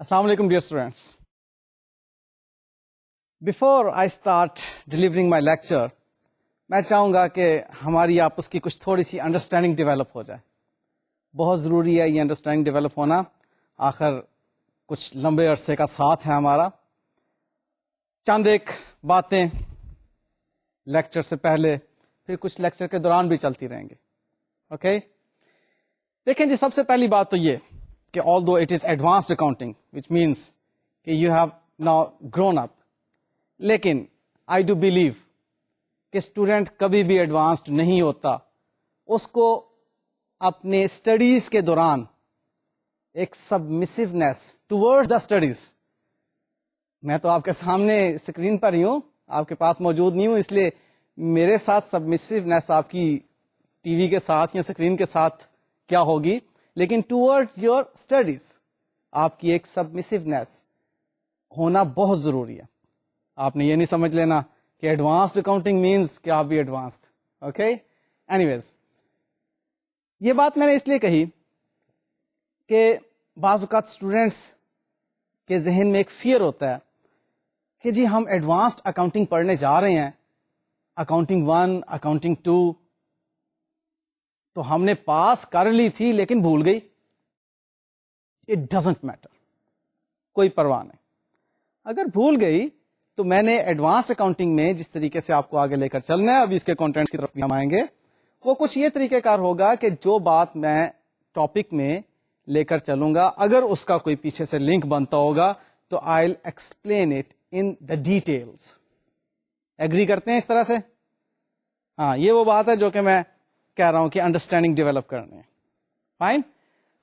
Assalamu alaikum dear students. Before I start delivering my lecture, میں چاہوں گا کہ ہماری آپس کی کچھ تھوڑی سی انڈرسٹینڈنگ ڈیولپ ہو جائے. بہت ضروری ہے یہ انڈرسٹینڈنگ ڈیولپ ہونا. آخر کچھ لمبے عرصے کا ساتھ ہے ہمارا. چند ایک باتیں لیکچر سے پہلے پھر کچھ لیکچر کے دوران بھی چلتی رہیں گے. اوکے دیکھیں جی, سب سے پہلی بات تو یہ کہ although it is advanced accounting which means کہ you have now grown up, لیکن I do believe کہ اسٹوڈینٹ کبھی بھی ایڈوانسڈ نہیں ہوتا. اس کو اپنے اسٹڈیز کے دوران ایک سبمسیونیس ٹوورڈ دا اسٹڈیز, میں تو آپ کے سامنے اسکرین پر ہی ہوں, آپ کے پاس موجود نہیں ہوں, اس لیے میرے ساتھ سبمسیونیس آپ کی ٹی وی کے ساتھ یا اسکرین کے ساتھ کیا ہوگی, لیکن ٹوورڈ یور اسٹڈیز آپ کی ایک سبمسیونیس ہونا بہت ضروری ہے. آپ نے یہ نہیں سمجھ لینا کہ ایڈوانسڈ اکاؤنٹنگ مینس کہ آپ بھی ایڈوانسڈ. اوکے اینی ویز, یہ بات میں نے اس لیے کہی کہ بعض اوقات اسٹوڈینٹس کے ذہن میں ایک فیئر ہوتا ہے کہ جی ہم ایڈوانسڈ اکاؤنٹنگ پڑھنے جا رہے ہیں, اکاؤنٹنگ 1, اکاؤنٹنگ 2, تو ہم نے پاس کر لی تھی لیکن بھول گئی. اٹ ڈزنٹ میٹر, کوئی پرواہ نہیں. اگر بھول گئی تو میں نے ایڈوانسڈ اکاؤنٹنگ میں جس طریقے سے آپ کو آگے لے کر چلنا ہے, ابھی اس کے کانٹینٹس کی طرف بھی ہم آئیں گے, وہ کچھ یہ طریقہ کار ہوگا کہ جو بات میں ٹاپک میں لے کر چلوں گا اگر اس کا کوئی پیچھے سے لنک بنتا ہوگا تو I will explain it in the details. Agree کرتے ہیں اس طرح سے؟ ہاں, یہ وہ بات ہے جو کہ میں کہہ رہا ہوں کہ انڈرسٹینڈنگ ڈیولپ کرنی ہے. فائن,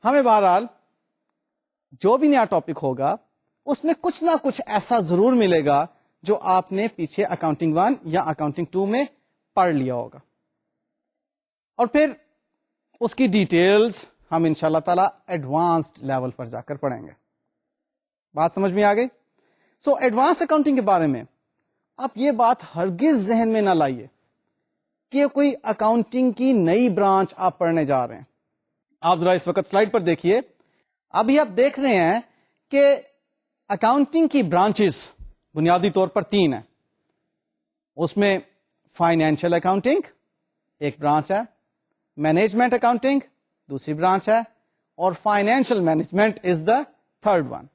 ہمیں بہرحال جو بھی نیا ٹاپک ہوگا اس میں کچھ نہ کچھ ایسا ضرور ملے گا جو آپ نے پیچھے اکاؤنٹنگ 1 یا اکاؤنٹنگ 2 میں پڑھ لیا ہوگا, اور پھر اس کی ڈیٹیلز ہم ان شاء اللہ تعالی ایڈوانسڈ لیول پر جا کر پڑھیں گے. بات سمجھ میں آ گئی؟ سو ایڈوانسڈ اکاؤنٹنگ کے بارے میں آپ یہ بات ہرگز ذہن میں نہ لائیے کہ کوئی اکاؤنٹنگ کی نئی برانچ آپ پڑھنے جا رہے ہیں. آپ ذرا اس وقت سلائڈ پر دیکھیے. ابھی آپ دیکھ رہے ہیں کہ اکاؤنٹنگ کی برانچز بنیادی طور پر 3 ہیں. اس میں فائنینشیل اکاؤنٹنگ ایک برانچ ہے, مینجمنٹ اکاؤنٹنگ دوسری برانچ ہے, اور financial management is the third one.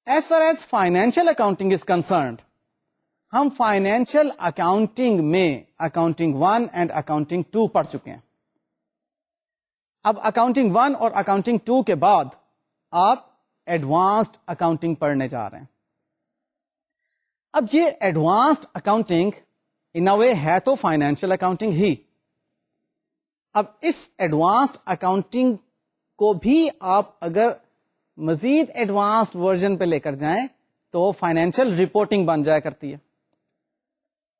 As far as financial accounting is concerned, ہم فائنینشیل اکاؤنٹنگ میں اکاؤنٹنگ 1 اینڈ اکاؤنٹنگ 2 پڑھ چکے ہیں. اب اکاؤنٹنگ 1 اور اکاؤنٹنگ 2 کے بعد آپ ایڈوانسڈ اکاؤنٹنگ پڑھنے جا رہے ہیں. اب یہ ایڈوانسڈ اکاؤنٹنگ ان اے وے ہے تو فائنینشیل اکاؤنٹنگ ہی. اب اس ایڈوانسڈ اکاؤنٹنگ کو بھی آپ اگر مزید ایڈوانسڈ ورژن پہ لے کر جائیں تو فائنینشیل رپورٹنگ بن جایا کرتی ہے.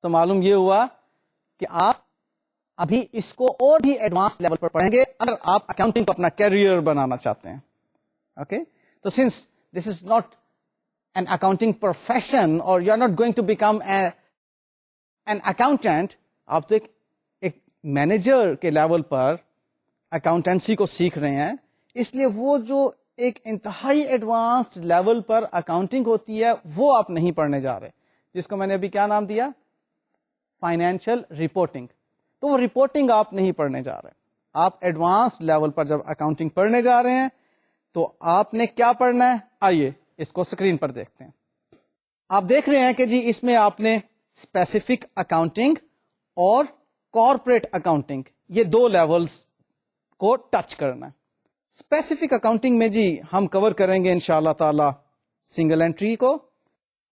سو معلوم یہ ہوا کہ آپ ابھی اس کو اور بھی ایڈوانس لیول پر پڑھیں گے اگر آپ اکاؤنٹنگ کو اپنا کیریئر بنانا چاہتے ہیں. اوکے تو since this is not an accounting profession اور you are not going to become an accountant, آپ تو ایک مینیجر کے لیول پر اکاؤنٹنسی کو سیکھ رہے ہیں, اس لیے وہ جو ایک انتہائی ایڈوانسڈ لیول پر اکاؤنٹنگ ہوتی ہے وہ آپ نہیں پڑھنے جا رہے, جس کو میں نے ابھی کیا نام دیا, فائنینشیل رپورٹنگ. تو وہ رپورٹنگ آپ نہیں پڑھنے جا رہے. آپ ایڈوانسڈ لیول پر جب اکاؤنٹنگ پڑھنے جا رہے ہیں تو آپ نے کیا پڑھنا ہے, آئیے اس کو اسکرین پر دیکھتے ہیں. آپ دیکھ رہے ہیں کہ جی اس میں آپ نے اسپیسیفک اکاؤنٹنگ اور کارپوریٹ اکاؤنٹنگ یہ 2 لیولز کو ٹچ کرنا ہے. اسپیسیفک اکاؤنٹنگ میں جی ہم کور کریں گے انشاءاللہ تعالی سنگل انٹری کو,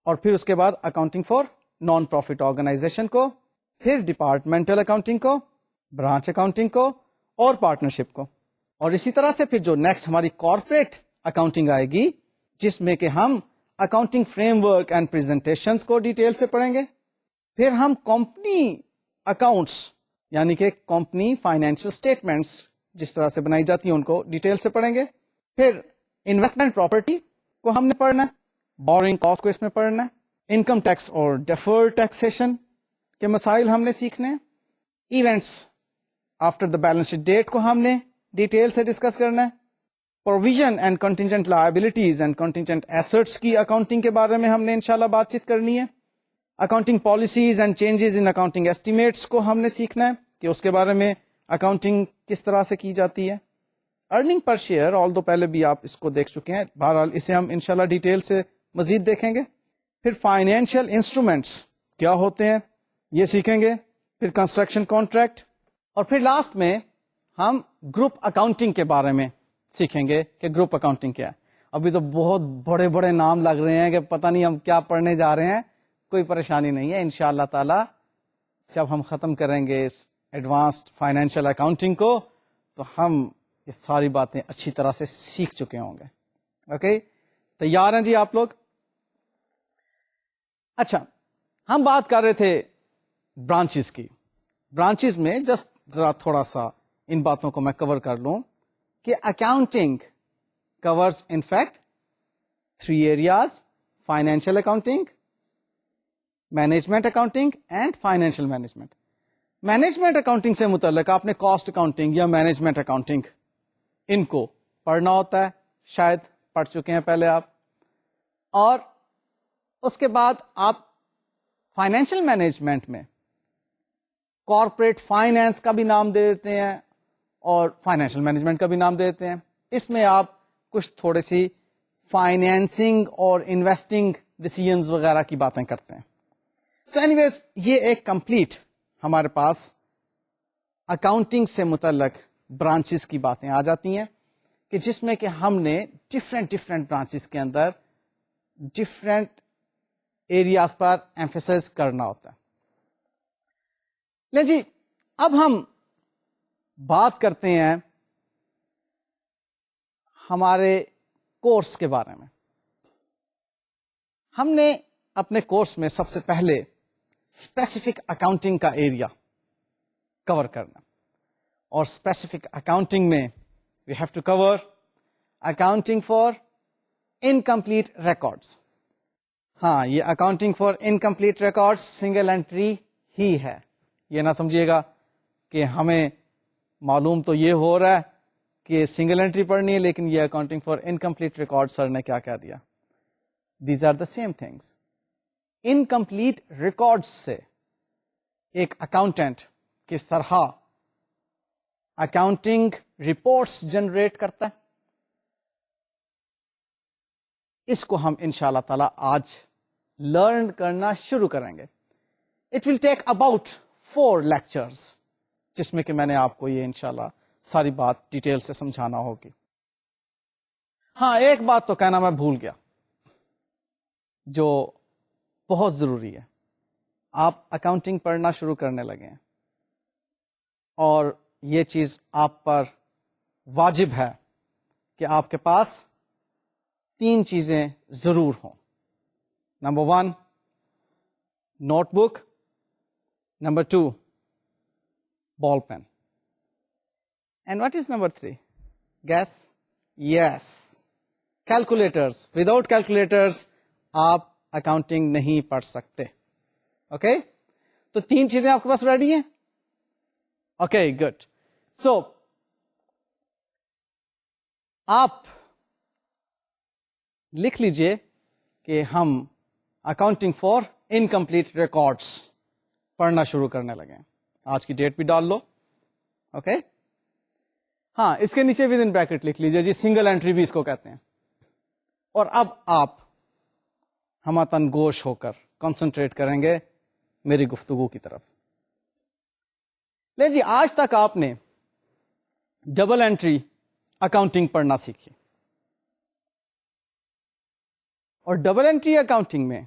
اور پھر اس کے بعد accounting for non profit organization کو, پھر ڈپارٹمنٹل اکاؤنٹنگ کو, برانچ اکاؤنٹنگ کو, اور پارٹنرشپ کو. اور اسی طرح سے پھر جو نیکسٹ ہماری کارپوریٹ اکاؤنٹنگ آئے گی جس میں کہ ہم accounting frame work and presentations کو ڈیٹیل سے پڑھیں گے. پھر ہم کمپنی اکاؤنٹس یعنی کہ کمپنی فائنینشیل اسٹیٹمنٹس جس طرح سے بنائی جاتی ہیں ان کو ڈیٹیل سے پڑھیں گے. پھر انویسٹمنٹ پراپرٹی کو ہم نے پڑھنا ہے, بورنگ کاسٹ کو اس میں پڑھنا ہے, انکم ٹیکس اور ڈیفرڈ ٹیکسیشن کے مسائل ہم نے سیکھنے ہیں, events after the balance sheet date کو ہم نے ڈیٹیل سے ڈسکس کرنا ہے, provision and contingent liabilities and contingent assets کی اکاؤنٹنگ کے بارے میں ہم نے انشاءاللہ بات چیت کرنی ہے. Accounting policies and changes in accounting estimates کو ہم نے سیکھنا ہے کہ اس کے بارے میں اکاؤنٹنگ کس طرح سے کی جاتی ہے. ارننگ پر شیئر آل دو پہلے بھی آپ اس کو دیکھ چکے ہیں, بہرحال اسے ہم انشاءاللہ ڈیٹیل سے مزید دیکھیں گے. پھر فائنینشیل انسٹرومنٹس کیا ہوتے ہیں یہ سیکھیں گے. پھر کنسٹرکشن کانٹریکٹ, اور پھر لاسٹ میں ہم گروپ اکاؤنٹنگ کے بارے میں سیکھیں گے کہ گروپ اکاؤنٹنگ کیا ہے. ابھی تو بہت بڑے بڑے نام لگ رہے ہیں کہ پتہ نہیں ہم کیا پڑھنے جا رہے ہیں. کوئی پریشانی نہیں ہے, انشاءاللہ تعالی جب ہم ختم کریں گے اس ایڈوانسڈ فائنینشیل اکاؤنٹنگ کو تو ہم یہ ساری باتیں اچھی طرح سے سیکھ چکے ہوں گے. اوکے, تیار ہیں جی آپ لوگ؟ اچھا, ہم بات کر رہے تھے برانچز کی. برانچز میں جسٹ ذرا تھوڑا سا ان باتوں کو میں کور کر لوں کہ accounting covers in fact 3 areas: financial accounting, management accounting and financial management. Management accounting سے متعلق آپ نے کاسٹ اکاؤنٹنگ یا مینجمنٹ اکاؤنٹنگ ان کو پڑھنا ہوتا ہے, شاید پڑھ چکے ہیں پہلے آپ. اور اس کے بعد آپ فائنینشیل مینجمنٹ میں کارپوریٹ فائنینس کا بھی نام دے دیتے ہیں اور فائنینشیل مینجمنٹ کا بھی نام دے دیتے ہیں. اس میں آپ کچھ تھوڑی سی فائنینسنگ اور انویسٹنگ ڈیسیژنز وغیرہ کی باتیں کرتے ہیں. سو اینی ویز یہ ایک کمپلیٹ ہمارے پاس اکاؤنٹنگ سے متعلق برانچز کی باتیں آ جاتی ہیں کہ جس میں کہ ہم نے ڈفرینٹ برانچز کے اندر ڈفرینٹ ایریاز پر ایمفیسائز کرنا ہوتا ہے. لیں جی, اب ہم بات کرتے ہیں ہمارے کورس کے بارے میں. ہم نے اپنے کورس میں سب سے پہلے اسپیسیفک اکاؤنٹنگ کا ایریا کور کرنا, اور اسپیسیفک اکاؤنٹنگ میں we have to cover accounting for incomplete records. ہاں, یہ accounting for incomplete records single entry ہی ہے. یہ نہ سمجھیے گا کہ ہمیں معلوم تو یہ ہو رہا ہے کہ سنگل انٹری پڑھنی ہے لیکن یہ accounting for incomplete record sir نے کیا کہہ دیا. These are the same things. Incomplete record سے ایک اکاؤنٹنٹ کس طرح اکاؤنٹنگ رپورٹس جنریٹ کرتا ہے, اس کو ہم انشاءاللہ تعالی آج لرن کرنا شروع کریں گے. It will take about 4 lectures, جس میں کہ میں نے آپ کو یہ انشاءاللہ ساری بات ڈیٹیل سے سمجھانا ہوگی. ہاں, ایک بات تو کہنا میں بھول گیا جو بہت ضروری ہے. آپ اکاؤنٹنگ پڑھنا شروع کرنے لگے ہیں اور یہ چیز آپ پر واجب ہے کہ آپ کے پاس 3 چیزیں ضرور ہوں. Number 1 notebook, number 2 ball pen, and what is number 3 guess? Yes, calculators. Without calculators آپ اکاؤنٹنگ نہیں پڑھ سکتے. اوکے, تو 3 چیزیں آپ کے پاس ریڈی ہیں؟ Okay, good. سو آپ لکھ لیجئے کہ ہم اکاؤنٹنگ فار انکمپلیٹ ریکارڈس پڑھنا شروع کرنے لگے. آج کی ڈیٹ بھی ڈال لو. اوکے, ہاں, اس کے نیچے ود ان بریکٹ لکھ لیجئے جی سنگل انٹری بھی اس کو کہتے ہیں. اور اب آپ ہمتن گوش ہو کر کنسنٹریٹ کریں گے میری گفتگو کی طرف. لے جی, آج تک آپ نے ڈبل انٹری اکاؤنٹنگ پڑھنا سیکھی, اور ڈبل انٹری اکاؤنٹنگ میں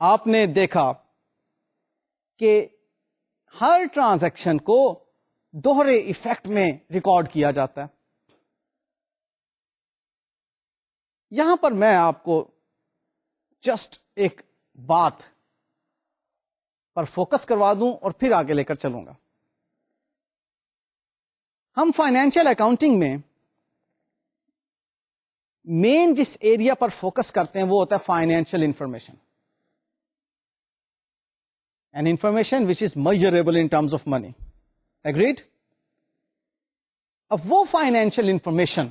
آپ نے دیکھا کہ ہر ٹرانزیکشن کو دوہرے ایفیکٹ میں ریکارڈ کیا جاتا ہے. یہاں پر میں آپ کو جسٹ ایک بات پر فوکس کروا دوں اور پھر آگے لے کر چلوں گا. ہم فائنینشیل اکاؤنٹنگ میں مین جس ایریا پر فوکس کرتے ہیں وہ ہوتا ہے financial information, and information which is measurable in terms of money. Agreed? اب وہ فائنینشیل انفارمیشن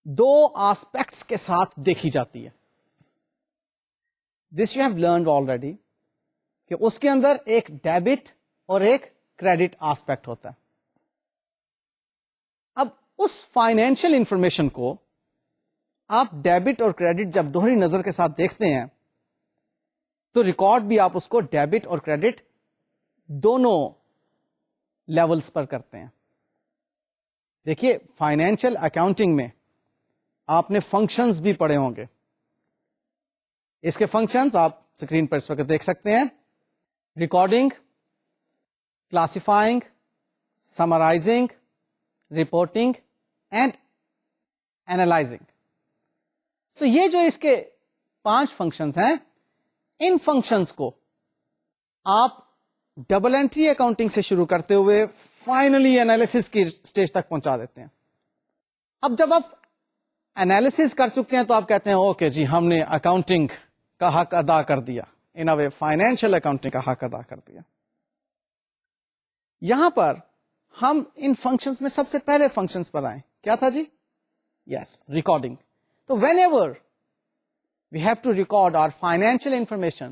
دو آسپیکٹس کے ساتھ دیکھی جاتی ہے. دس یو ہیو لرنڈ آلریڈی کہ اس کے اندر ایک ڈیبٹ اور ایک کریڈٹ آسپیکٹ ہوتا ہے. اب اس فائنینشیل انفارمیشن کو آپ ڈیبٹ اور کریڈٹ جب دوہری نظر کے ساتھ دیکھتے ہیں تو ریکارڈ بھی آپ اس کو ڈیبٹ اور کریڈٹ دونوں لیولز پر کرتے ہیں. دیکھیے فائنینشیل اکاؤنٹنگ میں آپ نے فنکشنز بھی پڑھے ہوں گے. اس کے فنکشنز آپ اسکرین پر اس وقت دیکھ سکتے ہیں. Recording, classifying, summarising, reporting and analysing. So یہ جو اس کے 5 فنکشنز ہیں, ان فنکشنز کو آپ ڈبل انٹری اکاؤنٹنگ سے شروع کرتے ہوئے فائنلی انالیسس کی اسٹیج تک پہنچا دیتے ہیں. اب جب آپ انالیسس کر چکے ہیں تو آپ کہتے ہیں اوکے جی ہم نے اکاؤنٹنگ کا حق ادا کر دیا, ان اے وے فائنینشیل اکاؤنٹنگ کا حق ادا کر دیا. یہاں پر ہم ان فنکشنز میں سب سے پہلے فنکشنز پر آئیں. کیا تھا جی؟ Yes, recording. تو whenever we have to record our financial information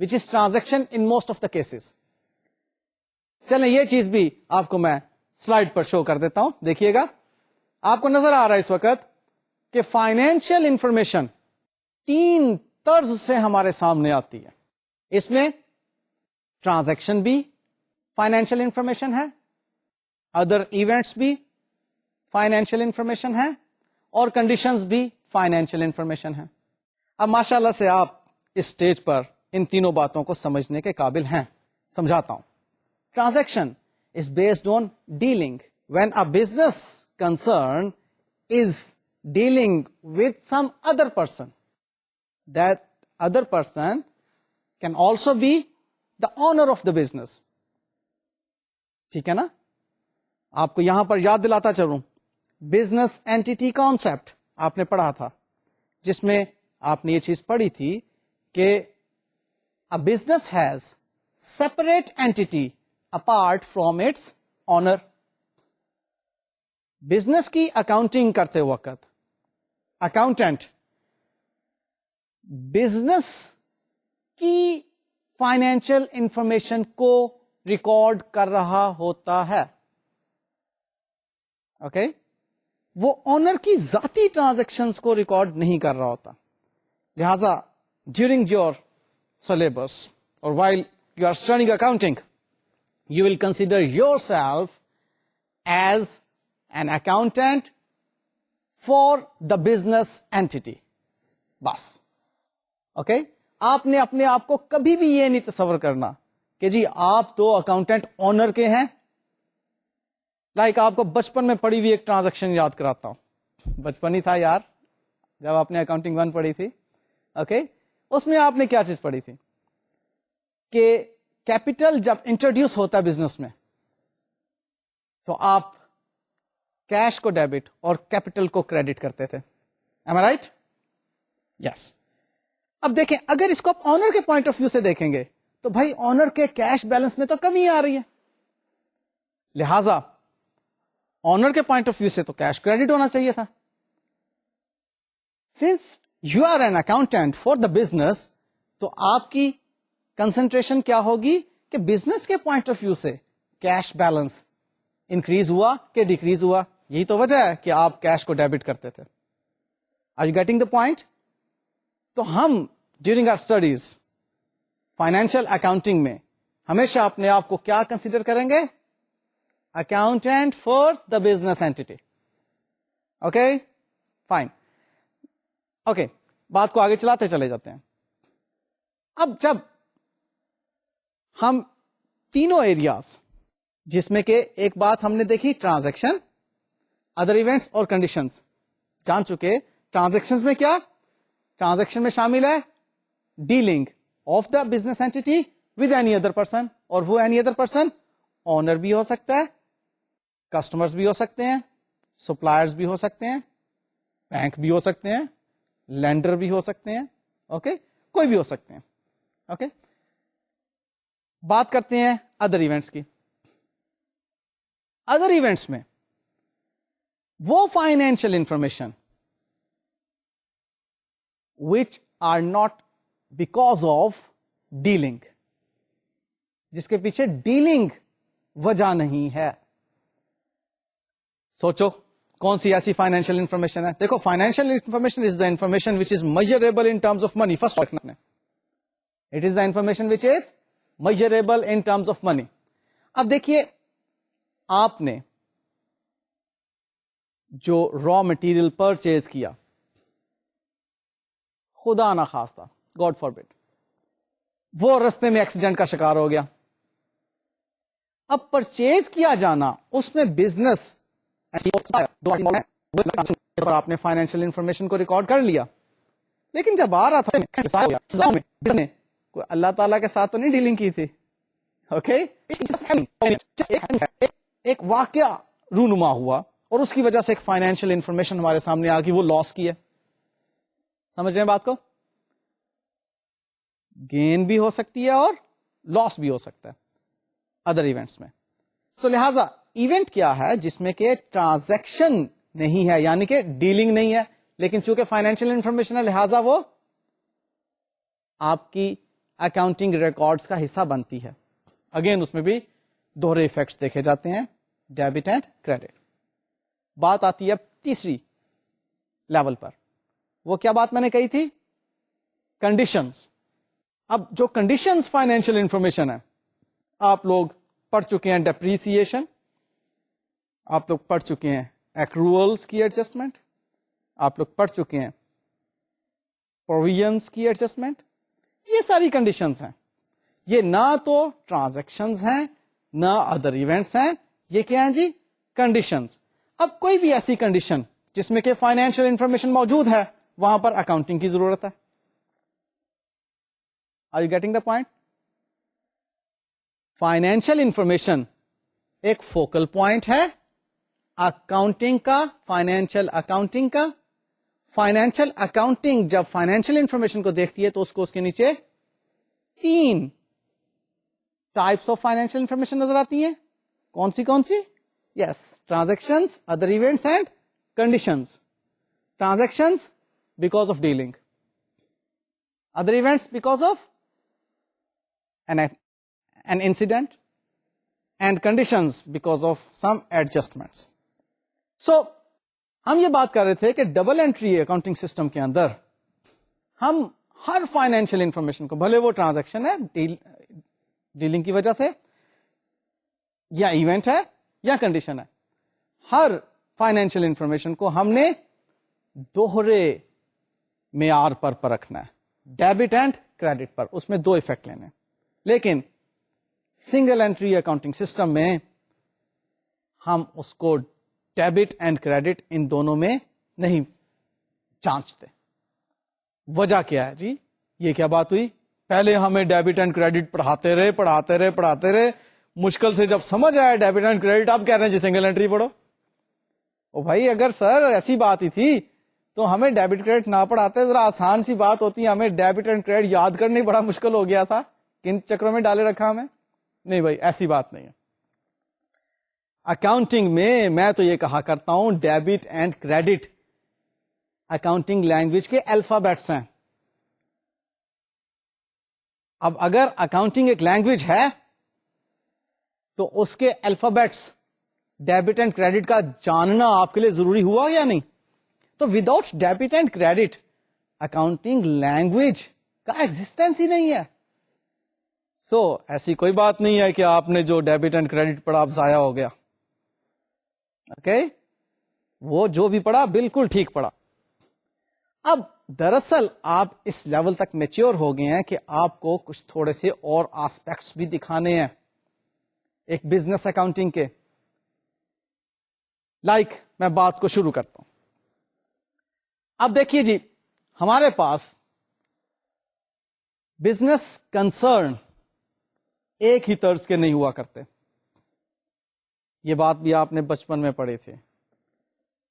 which is transaction in most of the cases. چلیں یہ چیز بھی آپ کو میں سلائڈ پر شو کر دیتا ہوں, دیکھیے گا. آپ کو نظر آ رہا ہے اس وقت کہ فائنینشیل انفارمیشن 3 طرز سے ہمارے سامنے آتی ہے. اس میں ٹرانزیکشن بھی فائنینشیل انفارمیشن ہے, ادر ایونٹس بھی فائنینشیل انفارمیشن ہے, اور کنڈیشنز بھی فائنینشیل انفارمیشن ہے. اب ماشاءاللہ سے آپ اس سٹیج پر ان تینوں باتوں کو سمجھنے کے قابل ہیں. سمجھاتا ہوں. Transaction is based on dealing. When a business concern is dealing with some other person, that other person can also be the owner of the business. ٹھیک ہے نا؟ آپ کو یہاں پر یاد دلاتا چلوں, بزنس اینٹیٹی کانسیپٹ آپ نے پڑھا تھا, جس میں آپ نے یہ چیز پڑھی تھی کہ a business has separate entity apart from its owner. Business کی اکاؤنٹنگ کرتے وقت اکاؤنٹنٹ بزنس کی فائنینشیل انفارمیشن کو ریکارڈ کر رہا ہوتا ہے. اوکے وہ اونر کی ذاتی ٹرانزیکشنز کو ریکارڈ نہیں کر رہا ہوتا. لہذا during your syllabus or while you are studying accounting, you will consider yourself as an accountant for the business entity. بس اوکے آپ نے اپنے آپ کو کبھی بھی یہ نہیں تصور کرنا کہ جی آپ تو اکاؤنٹنٹ اونر کے ہیں. لائک آپ کو بچپن میں پڑھی ہوئی ایک ٹرانزیکشن یاد کراتا ہوں. بچپن ہی تھا یار جب آپ نے اکاؤنٹنگ 1 پڑھی تھی. اوکے اس میں آپ نے کیا چیز پڑھی تھی کہ کیپٹل جب انٹروڈیوس ہوتا ہے بزنس میں تو آپ کیش کو ڈیبٹ اور کیپٹل کو کریڈٹ کرتے تھے. Am I right? Yes. اب دیکھیں اگر اس کو آپ آنر کے پوائنٹ آف ویو سے دیکھیں گے تو بھائی آنر کے کیش بیلنس میں تو کمی آ رہی ہے. لہذا آنر کے پوائنٹ آف ویو سے تو کیش کریڈٹ ہونا چاہیے تھا. Since you are an accountant for the business تو آپ کی کنسنٹریشن کیا ہوگی کہ بزنس کے پوائنٹ آف ویو سے کیش بیلنس انکریز ہوا کہ ڈیکریز ہوا. یہی تو وجہ ہے کہ آپ کیش کو ڈیبٹ کرتے تھے. Are you getting the point? تو ہم during our studies financial accounting میں ہمیشہ اپنے آپ کو کیا کنسیڈر کریں گے؟ Accountant for the business entity. Okay fine. Okay بات کو آگے چلاتے چلے جاتے ہیں. اب جب ہم تینوں ایریاز جس میں کہ ایک بات ہم نے دیکھی ٹرانزیکشن, ادر ایونٹس اور کنڈیشنز جان چکے. ٹرانزیکشن میں کیا؟ ٹرانزیکشن میں شامل ہے dealing of the business anti with any other person, اور وہ اینی ادر پرسن اونر بھی ہو سکتا ہے, کسٹمرز بھی ہو سکتے ہیں, سپلائرز بھی ہو سکتے ہیں, بینک بھی ہو سکتے ہیں, لینڈر بھی ہو سکتے ہیں. اوکے کوئی بھی ہو سکتے ہیں. اوکے بات کرتے ہیں ادر ایونٹس کی. ادر ایونٹس میں وہ financial information which are not because of dealing, جس کے پیچھے ڈیلنگ وجہ نہیں ہے. سوچو کون سی ایسی فائنینشیل انفارمیشن ہے؟ دیکھو financial information is the information which is measurable in terms of money. First it is the information which is measurable in terms of money. اب دیکھیے آپ نے جو را مٹیریل پرچیز کیا، خدا نہ خواستہ گاڈ فاربڈ وہ رستے میں ایکسیڈنٹ کا شکار ہو گیا. اب پرچیز کیا جانا اس میں بزنس آپ نے فائنینشیل انفارمیشن کو ریکارڈ کر لیا، لیکن جب آ رہا تھا کوئی اللہ تعالیٰ کے ساتھ تو نہیں ڈیلنگ کی تھی. اوکے ایک واقعہ رونما ہوا اور اس کی وجہ سے ایک فائنینشیل انفارمیشن ہمارے سامنے آ گئی، وہ لاس کی ہے. سمجھ رہے ہیں بات کو؟ گین بھی ہو سکتی ہے اور لاس بھی ہو سکتا ہے ادر ایونٹس میں. سو لہذا ایونٹ کیا ہے جس میں کہ ٹرانزیکشن نہیں ہے، یعنی کہ ڈیلنگ نہیں ہے، لیکن چونکہ فائنینشیل انفارمیشن ہے لہذا وہ آپ کی اکاؤنٹنگ ریکارڈز کا حصہ بنتی ہے. اگین اس میں بھی دوہرے ایفیکٹس دیکھے جاتے ہیں، ڈیبٹ اینڈ کریڈٹ. بات آتی ہے اب تیسری لیول پر. وہ کیا بات میں نے کہی تھی؟ کنڈیشنز. اب جو کنڈیشنز فائنینشیل انفارمیشن ہے، آپ لوگ پڑھ چکے ہیں ڈیپریسیشن، آپ لوگ پڑھ چکے ہیں ایکروولز کی ایڈجسٹمنٹ، آپ لوگ پڑھ چکے ہیں پروویژنز کی ایڈجسٹمنٹ. یہ ساری کنڈیشنز ہیں. یہ نہ تو ٹرانزیکشنز ہیں نہ ادر ایونٹس ہیں، یہ کیا ہیں جی؟ کنڈیشنز. اب کوئی بھی ایسی کنڈیشن جس میں کہ فائنینشیل انفارمیشن موجود ہے وہاں پر اکاؤنٹنگ کی ضرورت ہے. Are you getting the point? Financial information ایک فوکل پوائنٹ ہے اکاؤنٹنگ کا، فائنینشیل اکاؤنٹنگ کا. فائنینشیل اکاؤنٹنگ جب فائنینشیل انفارمیشن کو دیکھتی ہے تو اس کو اس کے نیچے 3 ٹائپس آف فائنینشیل انفارمیشن نظر آتی ہیں. کون سی؟ Yes, transactions, other events and conditions. Transactions because of dealing, other events because of an incident, and conditions because of some adjustments. So ہم یہ بات کر رہے تھے کہ ڈبل انٹری اکاؤنٹنگ سسٹم کے اندر ہم ہر فائنینشیل انفارمیشن کو، بھلے وہ ٹرانزیکشن ہے ڈیلنگ کی وجہ سے، یا ایونٹ ہے یا کنڈیشن ہے، ہر فائنینشیل انفارمیشن کو ہم نے دوہرے معیار پر پرکھنا ہے، ڈیبٹ اینڈ کریڈٹ پر. اس میں 2 ایفیکٹ لینے. لیکن سنگل انٹری اکاؤنٹنگ سسٹم میں ہم اس کو ڈیبٹ اینڈ کریڈٹ ان دونوں میں نہیں جانچتے. وجہ کیا ہے جی؟ یہ کیا بات ہوئی؟ پہلے ہمیں ڈیبٹ اینڈ کریڈٹ پڑھاتے رہے، مشکل سے جب سمجھ آیا ڈیبٹ اینڈ کریڈٹ، آپ کہہ رہے ہیں جی سنگل انٹری پڑھو. او بھائی اگر سر ایسی بات ہی تھی تو ہمیں ڈیبٹ کریڈٹ نہ پڑھاتے، ذرا آسان سی بات ہوتی ہے. ہمیں ڈیبٹ اینڈ کریڈٹ یاد کرنے بڑا مشکل ہو گیا تھا. کن چکروں میں ڈالے رکھا ہمیں؟ نہیں بھائی، ایسی بات نہیں ہے. اکاؤنٹنگ میں تو یہ کہا کرتا ہوں debit and credit accounting language کے الفابیٹس ہیں. اب اگر اکاؤنٹنگ ایک لینگویج ہے تو اس کے الفابیٹس ڈیبٹ اینڈ کریڈٹ کا جاننا آپ کے لیے ضروری ہوا یا نہیں؟ تو without debit and credit accounting language کا ایگزسٹنس ہی نہیں ہے. سو ایسی کوئی بات نہیں ہے کہ آپ نے جو ڈیبٹ اینڈ کریڈٹ پڑھا اب ضائع ہو گیا. اوکے، وہ جو بھی پڑھا بالکل ٹھیک پڑھا. اب دراصل آپ اس لیول تک میچور ہو گئے ہیں کہ آپ کو کچھ تھوڑے سے اور آسپیکٹس بھی دکھانے ہیں ایک بزنس اکاؤنٹنگ کے. میں بات کو شروع کرتا ہوں. اب دیکھیے جی، ہمارے پاس بزنس کنسرن ایک ہی طرز کے نہیں ہوا کرتے. یہ بات بھی آپ نے بچپن میں پڑھے تھے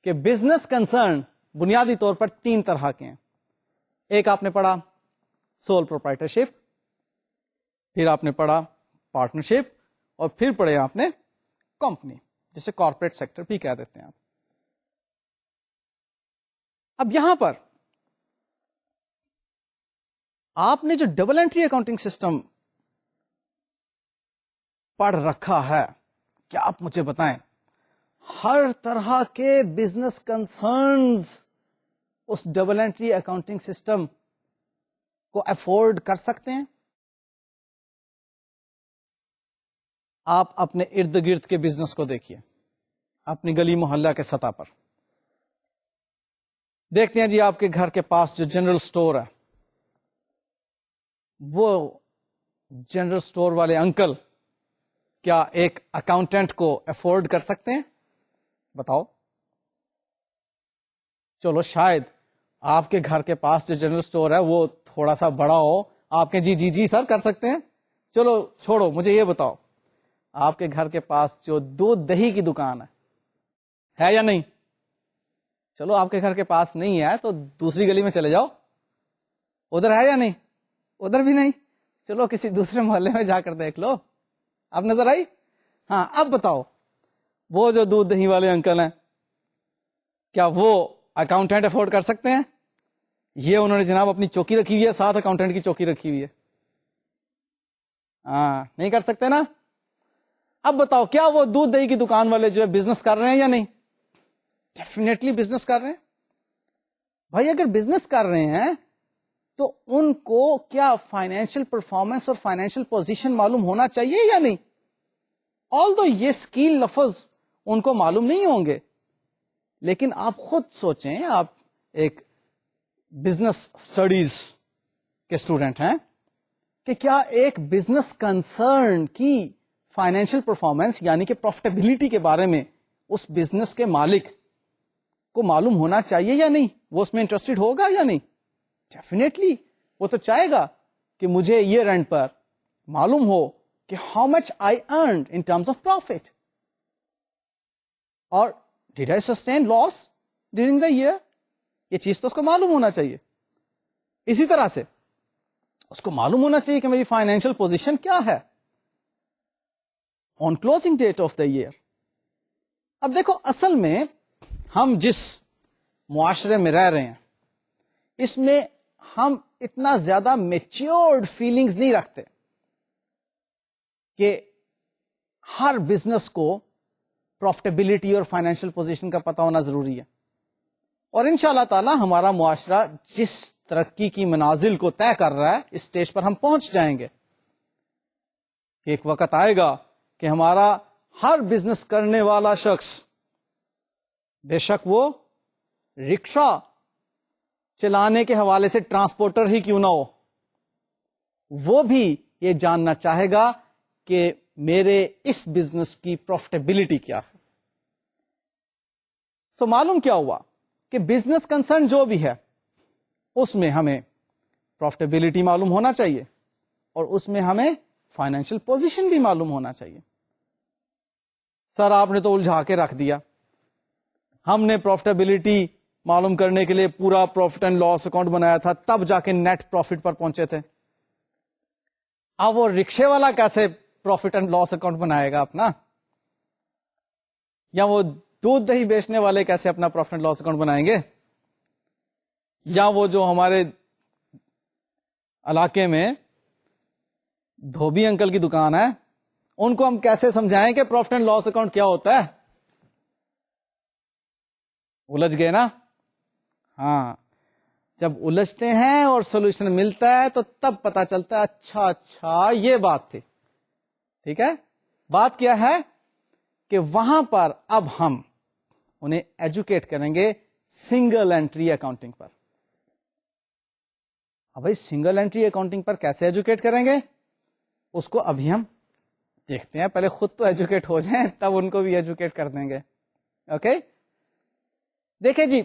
کہ بزنس کنسرن بنیادی طور پر 3 طرح کے ہیں. ایک آپ نے پڑھا سول پروپرائٹرشپ، پھر آپ نے پڑھا پارٹنرشپ، اور پھر پڑھے آپ نے کمپنی، جسے کارپوریٹ سیکٹر بھی کہہ دیتے ہیں آپ. اب یہاں پر آپ نے جو ڈبل انٹری اکاؤنٹنگ سسٹم پڑھ رکھا ہے، کیا آپ مجھے بتائیں ہر طرح کے بزنس کنسرنز اس ڈبل انٹری اکاؤنٹنگ سسٹم کو افورڈ کر سکتے ہیں؟ آپ اپنے ارد گرد کے بزنس کو دیکھیے، اپنی گلی محلہ کے سطح پر دیکھتے ہیں جی، آپ کے گھر کے پاس جو جنرل سٹور ہے، وہ جنرل سٹور والے انکل کیا ایک اکاؤنٹنٹ کو افورڈ کر سکتے ہیں؟ بتاؤ. چلو شاید آپ کے گھر کے پاس جو جنرل سٹور ہے وہ تھوڑا سا بڑا ہو، آپ کے جی سر کر سکتے ہیں. چلو چھوڑو، مجھے یہ بتاؤ آپ کے گھر کے پاس جو دودھ دہی کی دکان ہے یا نہیں؟ چلو آپ کے گھر کے پاس نہیں ہے تو دوسری گلی میں چلے جاؤ، ادھر ہے یا نہیں؟ ادھر بھی نہیں. چلو کسی دوسرے محلے میں جا کر دیکھ لو. اب نظر آئی؟ ہاں. اب بتاؤ وہ جو دودھ دہی والے انکل ہیں، کیا وہ اکاؤنٹنٹ افورڈ کر سکتے ہیں؟ یہ انہوں نے جناب اپنی چوکی رکھی ہوئی ہے، ساتھ اکاؤنٹنٹ کی چوکی رکھی ہوئی ہے. ہاں نہیں کر سکتے نا. اب بتاؤ کیا وہ دودھ دہی کی دکان والے جو ہے بزنس کر رہے ہیں یا نہیں؟ ڈیفینیٹلی بزنس کر رہے ہیں. بھائی اگر بزنس کر رہے ہیں تو ان کو کیا فائنینشیل پرفارمنس اور فائنینشیل پوزیشن معلوم ہونا چاہیے یا نہیں؟ آلدو یہ اسکیل لفظ ان کو معلوم نہیں ہوں گے، لیکن آپ خود سوچیں، آپ ایک بزنس اسٹڈیز کے اسٹوڈنٹ ہیں، کہ کیا ایک بزنس کنسرن کی فائنینشیل پرفارمنس یعنی کہ پروفیٹیبلٹی کے بارے میں اس بزنس کے مالک کو معلوم ہونا چاہیے یا نہیں؟ وہ اس میں انٹرسٹڈ ہوگا یا نہیں؟ ڈیفینیٹلی وہ تو چاہے گا کہ مجھے ایئر اینڈ پر معلوم ہو کہ how much I earned in terms of profit, اور did I sustain loss during the year. یہ چیز تو اس کو معلوم ہونا چاہیے. اسی طرح سے اس کو معلوم ہونا چاہیے کہ میری فائنینشیل پوزیشن کیا ہے on closing date of the year. اب دیکھو، اصل میں ہم جس معاشرے میں رہ رہے ہیں اس میں ہم اتنا زیادہ میچیورڈ فیلنگز نہیں رکھتے کہ ہر بزنس کو پروفیٹیبلٹی اور فائنینشیل پوزیشن کا پتہ ہونا ضروری ہے. اور ان شاء اللہ تعالی ہمارا معاشرہ جس ترقی کی منازل کو طے کر رہا ہے، اس سٹیج پر ہم پہنچ جائیں گے. ایک وقت آئے گا کہ ہمارا ہر بزنس کرنے والا شخص، بے شک وہ رکشا چلانے کے حوالے سے ٹرانسپورٹر ہی کیوں نہ ہو، وہ بھی یہ جاننا چاہے گا کہ میرے اس بزنس کی پروفیٹیبلٹی کیا ہے. سو معلوم کیا ہوا کہ بزنس کنسرن جو بھی ہے اس میں ہمیں پروفیٹیبلٹی معلوم ہونا چاہیے اور اس میں ہمیں فائنینشیل پوزیشن بھی معلوم ہونا چاہیے. سر آپ نے تو الجھا کے رکھ دیا، ہم نے پروفیٹیبلٹی معلوم کرنے کے لیے پورا پروفٹ اینڈ لاس اکاؤنٹ بنایا تھا، تب جا کے نیٹ پروفٹ پر پہنچے تھے. اب وہ رکشے والا کیسے پروفٹ اینڈ لاس اکاؤنٹ بنائے گا اپنا؟ یا وہ دودھ دہی بیچنے والے کیسے اپنا پروفٹ اینڈ لاس اکاؤنٹ بنائیں گے؟ یا وہ جو ہمارے علاقے میں دھوبی انکل کی دکان ہے، ان کو ہم کیسے سمجھائیں کہ پروفٹ اینڈ لاس اکاؤنٹ کیا ہوتا ہے؟ الجھ گئے نا؟ ہاں، جب الجھتے ہیں اور سولوشن ملتا ہے تو تب پتا چلتا ہے اچھا یہ بات تھی. ٹھیک ہے، بات کیا ہے کہ وہاں پر اب ہم انہیں ایجوکیٹ کریں گے سنگل انٹری اکاؤنٹنگ پر. اب بھائی سنگل انٹری اکاؤنٹنگ پر کیسے ایجوکیٹ کریں گے اس کو ابھی ہم دیکھتے ہیں. پہلے خود تو ایجوکیٹ ہو جائیں تب ان کو بھی ایجوکیٹ کر دیں گے. اوکے، دیکھیں جی،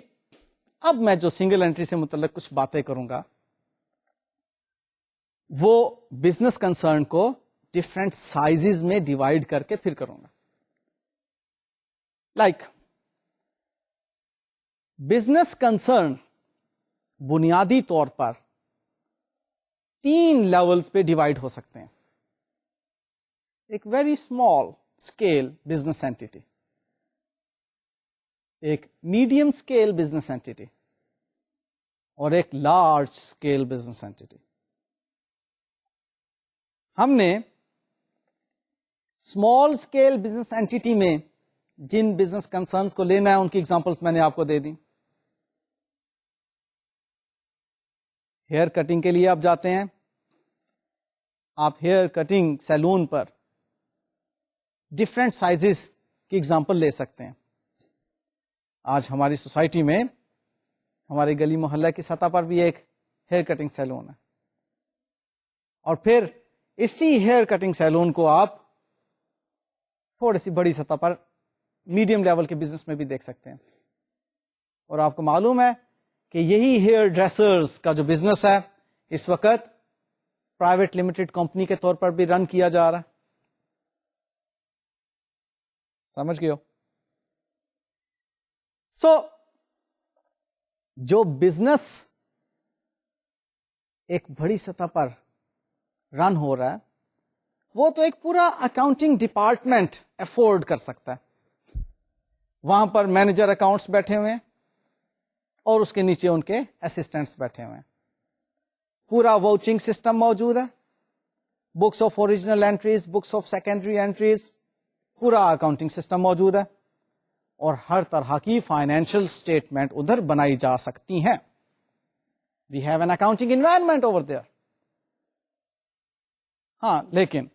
اب میں جو سنگل انٹری سے متعلق کچھ باتیں کروں گا وہ بزنس کنسرن کو ڈفرینٹ سائزز میں ڈیوائڈ کر کے پھر کروں گا. لائک بزنس کنسرن بنیادی طور پر 3 لیولز پہ ڈیوائڈ ہو سکتے ہیں. ایک very small scale business entity, ایک میڈیم اسکیل بزنس اینٹی اور ایک لارج اسکیل بزنس اینٹیٹی. ہم نے اسمال اسکیل بزنس اینٹیٹی میں جن بزنس کنسرنس کو لینا ہے ان کی ایگزامپلس میں نے آپ کو دے دی. ہیئر کٹنگ کے لیے آپ جاتے ہیں, آپ ہیئر کٹنگ سیلون پر ڈفرینٹ سائزز کی ایگزامپل لے سکتے ہیں. آج ہماری سوسائٹی میں ہمارے گلی محلہ کی سطح پر بھی ایک ہیئر کٹنگ سیلون ہے, اور پھر اسی ہیئر کٹنگ سیلون کو آپ تھوڑی سی بڑی سطح پر میڈیم لیول کے بزنس میں بھی دیکھ سکتے ہیں. اور آپ کو معلوم ہے کہ یہی ہیئر ڈریسرز کا جو بزنس ہے اس وقت پرائیویٹ لمیٹڈ کمپنی کے طور پر بھی رن کیا جا رہا ہے. سمجھ گئے ہو؟ سو جو بزنس ایک بڑی سطح پر رن ہو رہا ہے وہ تو ایک پورا اکاؤنٹنگ ڈپارٹمنٹ افورڈ کر سکتا ہے. وہاں پر مینیجر اکاؤنٹس بیٹھے ہوئے ہیں اور اس کے نیچے ان کے اسسٹنٹس بیٹھے ہوئے ہیں. پورا واؤچنگ سسٹم موجود ہے, books of original entries, books of secondary entries, پورا اکاؤنٹنگ سسٹم موجود ہے, اور ہر طرح کی فائنینشیل اسٹیٹمنٹ ادھر بنائی جا سکتی ہیں. We have an accounting environment over there. ہاں, لیکن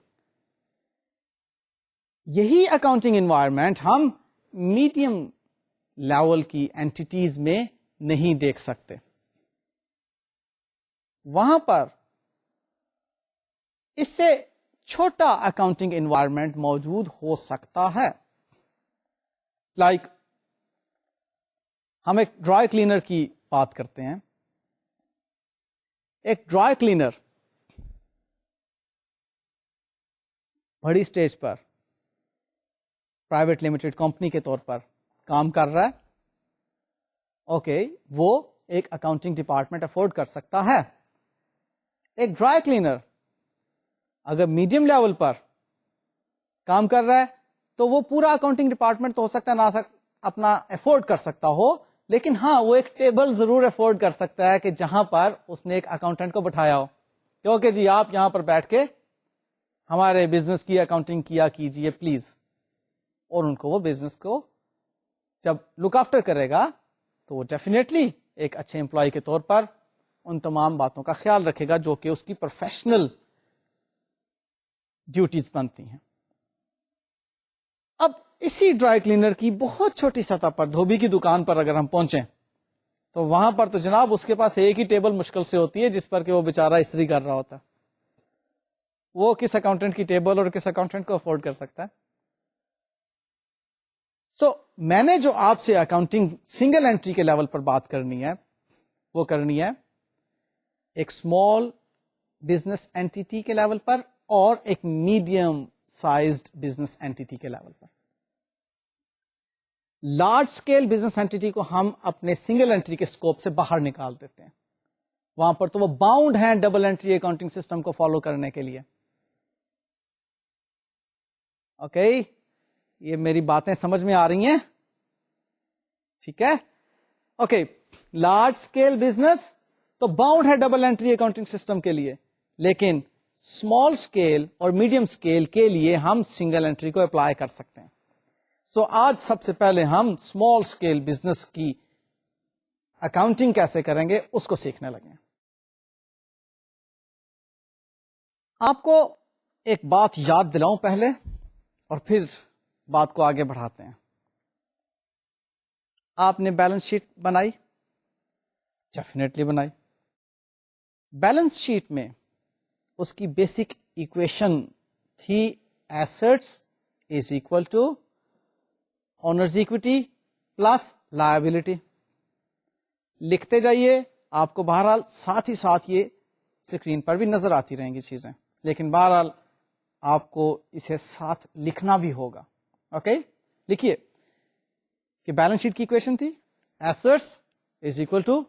یہی اکاؤنٹنگ انوائرمنٹ ہم میڈیم لیول کی اینٹیز میں نہیں دیکھ سکتے. وہاں پر اس سے چھوٹا اکاؤنٹنگ انوائرمنٹ موجود ہو سکتا ہے. لائک ہم ایک ڈرائی کلینر کی بات کرتے ہیں. ایک ڈرائی کلینر بڑی سٹیج پر پرائیویٹ لمیٹڈ کمپنی کے طور پر کام کر رہا ہے. اوکے, وہ ایک اکاؤنٹنگ ڈپارٹمنٹ افورڈ کر سکتا ہے. ایک ڈرائی کلینر اگر میڈیم لیول پر کام کر رہا ہے تو وہ پورا اکاؤنٹنگ ڈپارٹمنٹ تو ہو سکتا ہے نہ اپنا افورڈ کر سکتا ہو, لیکن ہاں وہ ایک ٹیبل ضرور افورڈ کر سکتا ہے کہ جہاں پر اس نے ایک اکاؤنٹنٹ کو بٹھایا ہو کہ اوکے جی آپ یہاں پر بیٹھ کے ہمارے بزنس کی اکاؤنٹنگ کیا کیجئے پلیز. اور ان کو وہ بزنس کو جب لک آفٹر کرے گا تو وہ ڈیفینیٹلی ایک اچھے امپلائی کے طور پر ان تمام باتوں کا خیال رکھے گا جو کہ اس کی پروفیشنل ڈیوٹیز بنتی ہیں. اب اسی ڈرائی کلینر کی بہت چھوٹی سطح پر دھوبی کی دکان پر اگر ہم پہنچیں تو وہاں پر تو جناب اس کے پاس ایک ہی ٹیبل مشکل سے ہوتی ہے جس پر کہ وہ بیچارہ استری کر رہا ہوتا ہے. وہ کس اکاؤنٹنٹ کی ٹیبل اور کس اکاؤنٹنٹ کو افورڈ کر سکتا ہے؟ سو میں نے جو آپ سے اکاؤنٹنگ سنگل انٹری کے لیول پر بات کرنی ہے وہ کرنی ہے ایک اسمال بزنس اینٹی کے لیول پر اور ایک میڈیم سائزڈ بزنس اینٹی کے لیول پر. لارج اسکیل بزنس اینٹی کو ہم اپنے سنگل انٹری کے اسکوپ سے باہر نکال دیتے ہیں. وہاں پر تو وہ باؤنڈ ہیں ڈبل انٹری اکاؤنٹنگ سسٹم کو فالو کرنے کے لیے. اوکے, یہ میری باتیں سمجھ میں آ رہی ہیں؟ ٹھیک ہے. اوکے, لارج اسکیل بزنس تو باؤنڈ ہے ڈبل انٹری اکاؤنٹنگ سسٹم کے لیے, لیکن اسمال اسکیل اور میڈیم اسکیل کے لیے ہم سنگل انٹری کو اپلائی کر سکتے ہیں. سو آج سب سے پہلے ہم اسمال اسکیل بزنس کی اکاؤنٹنگ کیسے کریں گے اس کو سیکھنے لگے. آپ کو ایک بات یاد دلاؤں پہلے اور پھر بات کو آگے بڑھاتے ہیں. آپ نے بیلنس شیٹ بنائی؟ ڈیفینیٹلی بنائی. بیلنس شیٹ میں اس کی بیسک ایکویشن تھی assets is equal to owners equity plus liability. لکھتے جائیے, آپ کو بہرحال ساتھ ہی ساتھ یہ اسکرین پر بھی نظر آتی رہیں گی چیزیں, لیکن بہرحال آپ کو اسے ساتھ لکھنا بھی ہوگا. اوکے, لکھیے کہ بیلنس شیٹ کی ایکویشن تھی assets is equal to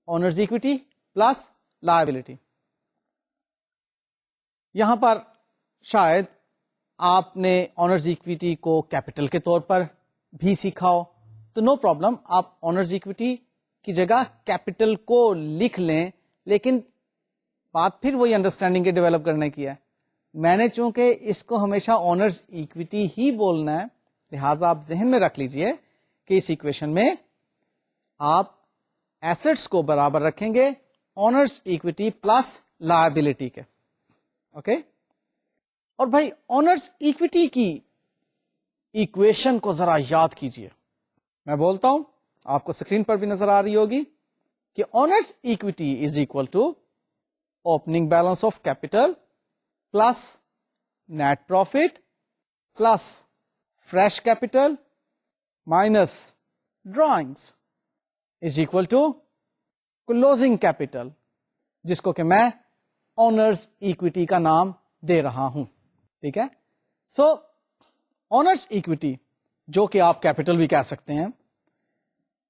owners equity plus liability. یہاں پر شاید آپ نے اونرز اکوٹی کو کیپٹل کے طور پر بھی سیکھا ہو, تو نو پرابلم, آپ اونرز اکوٹی کی جگہ کیپٹل کو لکھ لیں, لیکن بات پھر وہی انڈرسٹینڈنگ کے ڈیولپ کرنے کی ہے. میں نے چونکہ اس کو ہمیشہ اونرز ایکویٹی ہی بولنا ہے, لہذا آپ ذہن میں رکھ لیجئے کہ اس ایکویشن میں آپ ایسٹس کو برابر رکھیں گے اونرز ایکویٹی پلس لائبلٹی کے. اوکے, اور بھائی اونرز ایکویٹی کی ایکویشن کو ذرا یاد کیجئے. میں بولتا ہوں, آپ کو اسکرین پر بھی نظر آ رہی ہوگی کہ owners equity is equal to opening balance of capital plus net profit plus fresh capital minus drawings is equal to closing capital, جس کو کہ میں اونرز ایکویٹی کا نام دے رہا ہوں. ٹھیک ہے, سو اونرز ایکویٹی جو کہ آپ کیپٹل بھی کہہ سکتے ہیں,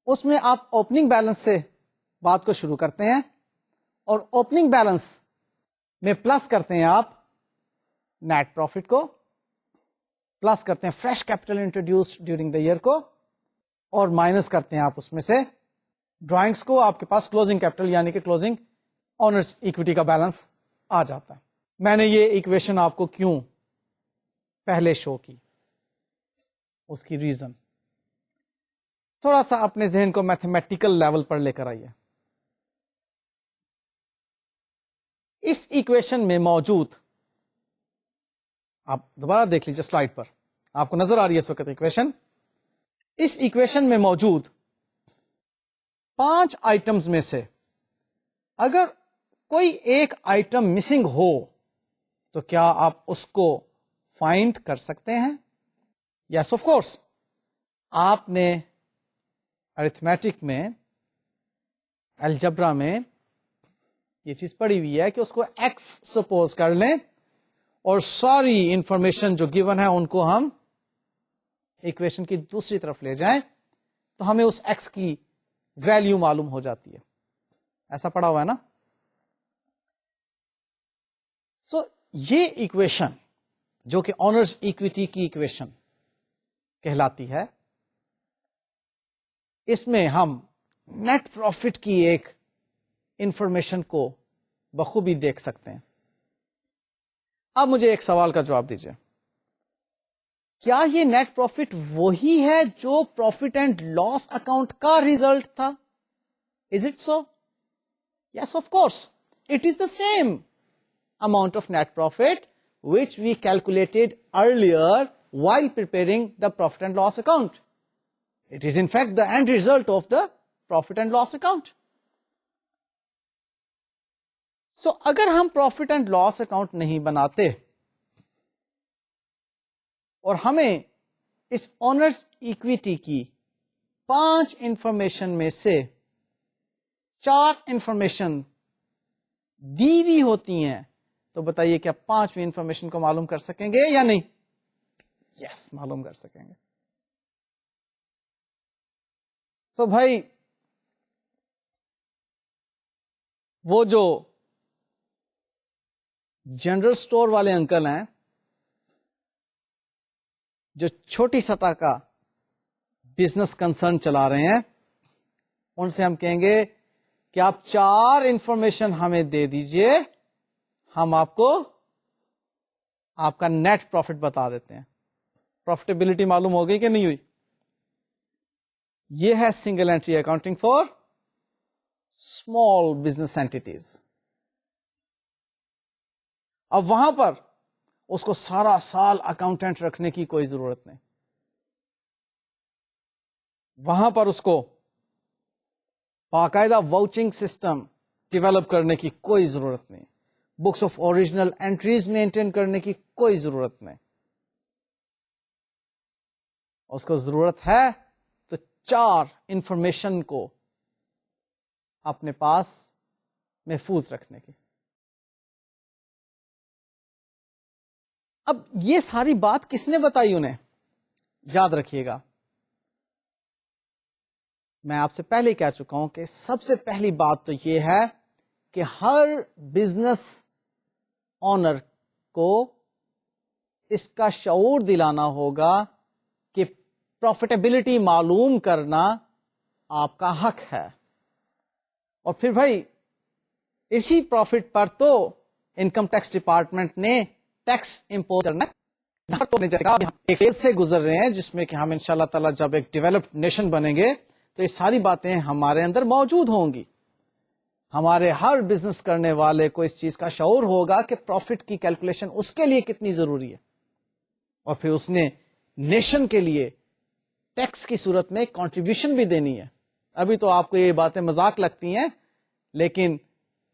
اس میں آپ اوپننگ بیلنس سے بات کو شروع کرتے ہیں اور اوپننگ بیلنس میں پلس کرتے ہیں آپ نیٹ پروفٹ کو, پلس کرتے ہیں fresh capital introduced during the year کو, اور مائنس کرتے ہیں آپ اس میں سے ڈرائنگس کو. آپ کے پاس کلوزنگ کیپٹل یعنی کہ کلوزنگ اونرز ایکویٹی کا بیلنس آ جاتا ہے. میں نے یہ ایکویشن آپ کو کیوں پہلے شو کی, اس کی ریزن تھوڑا سا اپنے ذہن کو میتھمیٹیکل لیول پر لے کر آئیے. اس ایکویشن میں موجود, آپ دوبارہ دیکھ لیجیے سلائڈ پر, آپ کو نظر آ رہی ہے اس وقت ایکویشن. اس ایکویشن میں موجود 5 آئٹمز میں سے اگر کوئی ایک آئٹم مسنگ ہو تو کیا آپ اس کو فائنڈ کر سکتے ہیں؟ Yes of course. آپ نے ارتھمیٹک میں, الجبرا میں یہ چیز پڑھی ہوئی ہے کہ اس کو ایکس سپوز کر لیں اور ساری انفارمیشن جو گیون ہے ان کو ہم ایکویشن کی دوسری طرف لے جائیں تو ہمیں اس ایکس کی ویلیو معلوم ہو جاتی ہے. ایسا پڑھا ہوا ہے نا. سو یہ ایکویشن جو کہ اونرز ایکویٹی کی ایکویشن کہلاتی ہے, اس میں ہم نیٹ پروفٹ کی ایک انفارمیشن کو بخوبی دیکھ سکتے ہیں. اب مجھے ایک سوال کا جواب دیجیے, کیا یہ نیٹ پروفٹ وہی ہے جو پروفٹ اینڈ لاس اکاؤنٹ کا ریزلٹ تھا؟ Is it so? Yes of course, it is the same amount of net profit which we calculated earlier while preparing the profit and loss account. It is in fact the end result of the profit and loss account. So اگر ہم profit and loss account نہیں بناتے اور ہمیں اس owners equity کی 5 information میں سے 4 information دی ہوئی ہوتی ہیں, تو بتائیے کیا 5ویں انفارمیشن کو معلوم کر سکیں گے یا نہیں؟ یس, معلوم کر سکیں گے. سو بھائی وہ جو جنرل سٹور والے انکل ہیں جو چھوٹی سطح کا بزنس کنسرن چلا رہے ہیں, ان سے ہم کہیں گے کہ آپ 4 انفارمیشن ہمیں دے دیجئے, ہم آپ کو آپ کا نیٹ پروفٹ بتا دیتے ہیں. پروفیٹیبلٹی معلوم ہو گئی کہ نہیں ہوئی؟ یہ ہے single entry accounting for small business اینٹیز. اب وہاں پر اس کو سارا سال اکاؤنٹنٹ رکھنے کی کوئی ضرورت نہیں, وہاں پر اس کو باقاعدہ واؤچنگ سسٹم ڈیولپ کرنے کی کوئی ضرورت نہیں, books of original entries maintain کرنے کی کوئی ضرورت نہیں. اس کو ضرورت ہے تو 4 انفارمیشن کو اپنے پاس محفوظ رکھنے کی. اب یہ ساری بات کس نے بتائی انہیں؟ یاد رکھیے گا, میں آپ سے پہلے کہہ چکا ہوں کہ سب سے پہلی بات تو یہ ہے کہ ہر بزنس اونر کو اس کا شعور دلانا ہوگا کہ پروفیٹیبلٹی معلوم کرنا آپ کا حق ہے. اور پھر بھائی اسی پروفٹ پر تو انکم ٹیکس ڈپارٹمنٹ نے ٹیکس امپوز کرنا ہے. یہاں تو ایک فیز سے گزر رہے ہیں جس میں کہ ہم انشاءاللہ تعالی جب ایک ڈیولپڈ نیشن بنیں گے تو یہ ساری باتیں ہمارے اندر موجود ہوں گی. ہمارے ہر بزنس کرنے والے کو اس چیز کا شعور ہوگا کہ پروفٹ کی کیلکولیشن اس کے لیے کتنی ضروری ہے, اور پھر اس نے نیشن کے لیے ٹیکس کی صورت میں کنٹریبیوشن بھی دینی ہے. ابھی تو آپ کو یہ باتیں مذاق لگتی ہیں, لیکن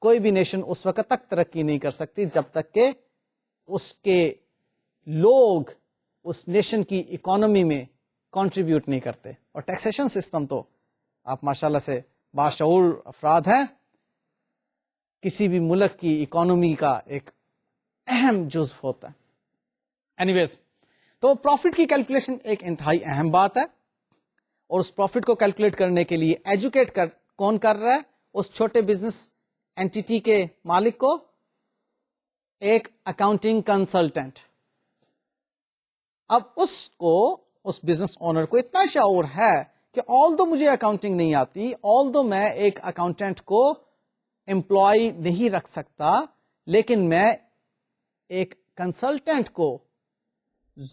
کوئی بھی نیشن اس وقت تک ترقی نہیں کر سکتی جب تک کہ اس کے لوگ اس نیشن کی اکانومی میں کنٹریبیوٹ نہیں کرتے. اور ٹیکسیشن سسٹم تو آپ ماشاءاللہ سے باشعور افراد ہیں, کسی بھی ملک کی اکانومی کا ایک اہم جزو ہوتا ہے. اینی ویز, تو پروفٹ کی کیلکولیشن ایک انتہائی اہم بات ہے, اور اس پروفٹ کو کیلکولیٹ کرنے کے لیے ایجوکیٹ کون کر رہا ہے؟ اس چھوٹے بزنس اینٹی کے مالک کو ایک اکاؤنٹنگ کنسلٹنٹ. اب اس بزنس اونر کو اتنا شعور ہے کہ آل دو مجھے اکاؤنٹنگ نہیں آتی, آل دو میں ایک اکاؤنٹنٹ کو امپلائی نہیں رکھ سکتا, لیکن میں ایک کنسلٹنٹ کو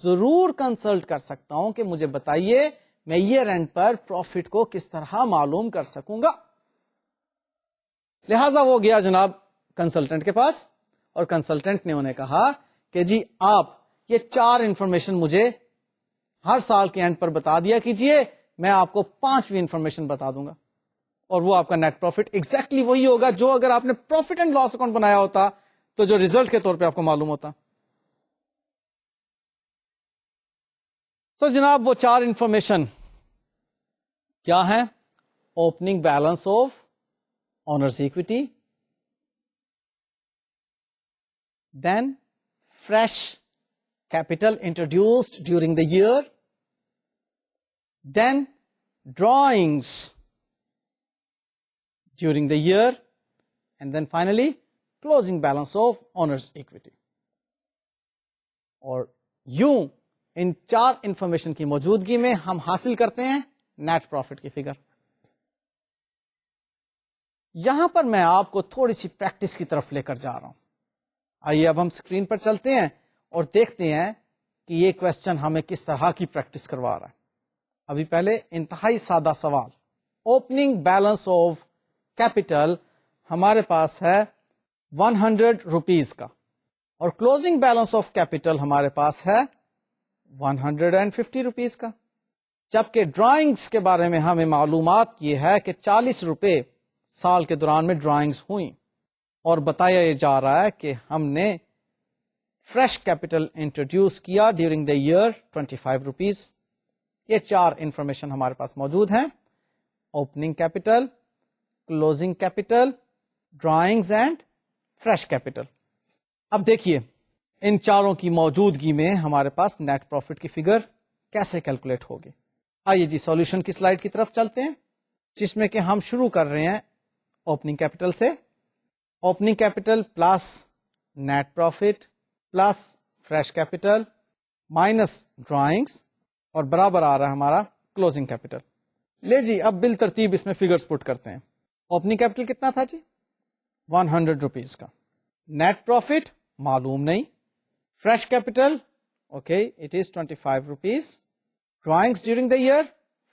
ضرور کنسلٹ کر سکتا ہوں کہ مجھے بتائیے میں ایئر اینڈ پر پروفٹ کو کس طرح معلوم کر سکوں گا. لہذا وہ گیا جناب کنسلٹنٹ کے پاس, اور کنسلٹنٹ نے انہیں کہا کہ جی آپ یہ 4 انفارمیشن مجھے ہر سال کے اینڈ پر بتا دیا کیجئے, میں آپ کو 5ویں انفارمیشن بتا دوں گا, اور وہ آپ کا نیٹ پروفٹ ایگزیکٹلی وہی ہوگا جو اگر آپ نے پروفٹ اینڈ لاس اکاؤنٹ بنایا ہوتا تو جو ریزلٹ کے طور پہ آپ کو معلوم ہوتا. سو جناب وہ 4 انفارمیشن کیا ہیں؟ Opening balance of owners equity, then fresh capital introduced during the year, then drawings during the year, and then finally closing balance of owner's equity. اور یوں ان 4 انفارمیشن کی موجودگی میں ہم حاصل کرتے ہیں نیٹ پروفٹ کی فگر. یہاں پر میں آپ کو تھوڑی سی پریکٹس کی طرف لے کر جا رہا ہوں. آئیے اب ہم اسکرین پر چلتے ہیں اور دیکھتے ہیں کہ یہ کوشچن ہمیں کس طرح کی پریکٹس کروا رہا ہے. ابھی پہلے انتہائی سادہ سوال, اوپننگ بیلنس آف کیپٹل ہمارے پاس ہے 100 روپیز کا, اور کلوزنگ بیلنس آف کیپٹل ہمارے پاس ہے 150 روپیز کا, جبکہ ڈرائنگز کے بارے میں ہمیں معلومات یہ ہے کہ 40 روپے سال کے دوران میں ڈرائنگز ہوئیں, اور بتایا یہ جا رہا ہے کہ ہم نے فریش کیپٹل انٹروڈیوس کیا ڈیورنگ دا ایئر 25 روپیز. یہ 4 انفارمیشن ہمارے پاس موجود ہیں, opening capital, closing capital, drawings and fresh capital. اب دیکھیے ان چاروں کی موجودگی میں ہمارے پاس نیٹ پروفٹ کی فگر کیسے کیلکولیٹ ہوگی. آئیے جی سولوشن کی سلائیڈ کی طرف چلتے ہیں, جس میں کہ ہم شروع کر رہے ہیں اوپننگ کیپٹل سے. Opening capital plus net profit plus fresh capital minus drawings, اور برابر آ رہا ہے ہمارا کلوزنگ کیپٹل. لے جی اب بال ترتیب اس میں فگرز پٹ کرتے ہیں. اوپننگ کیپٹل کتنا تھا جی؟ 100 روپیز کا. نیٹ پروفٹ معلوم نہیں. Fresh capital okay it is 25 rupees. Drawings during the year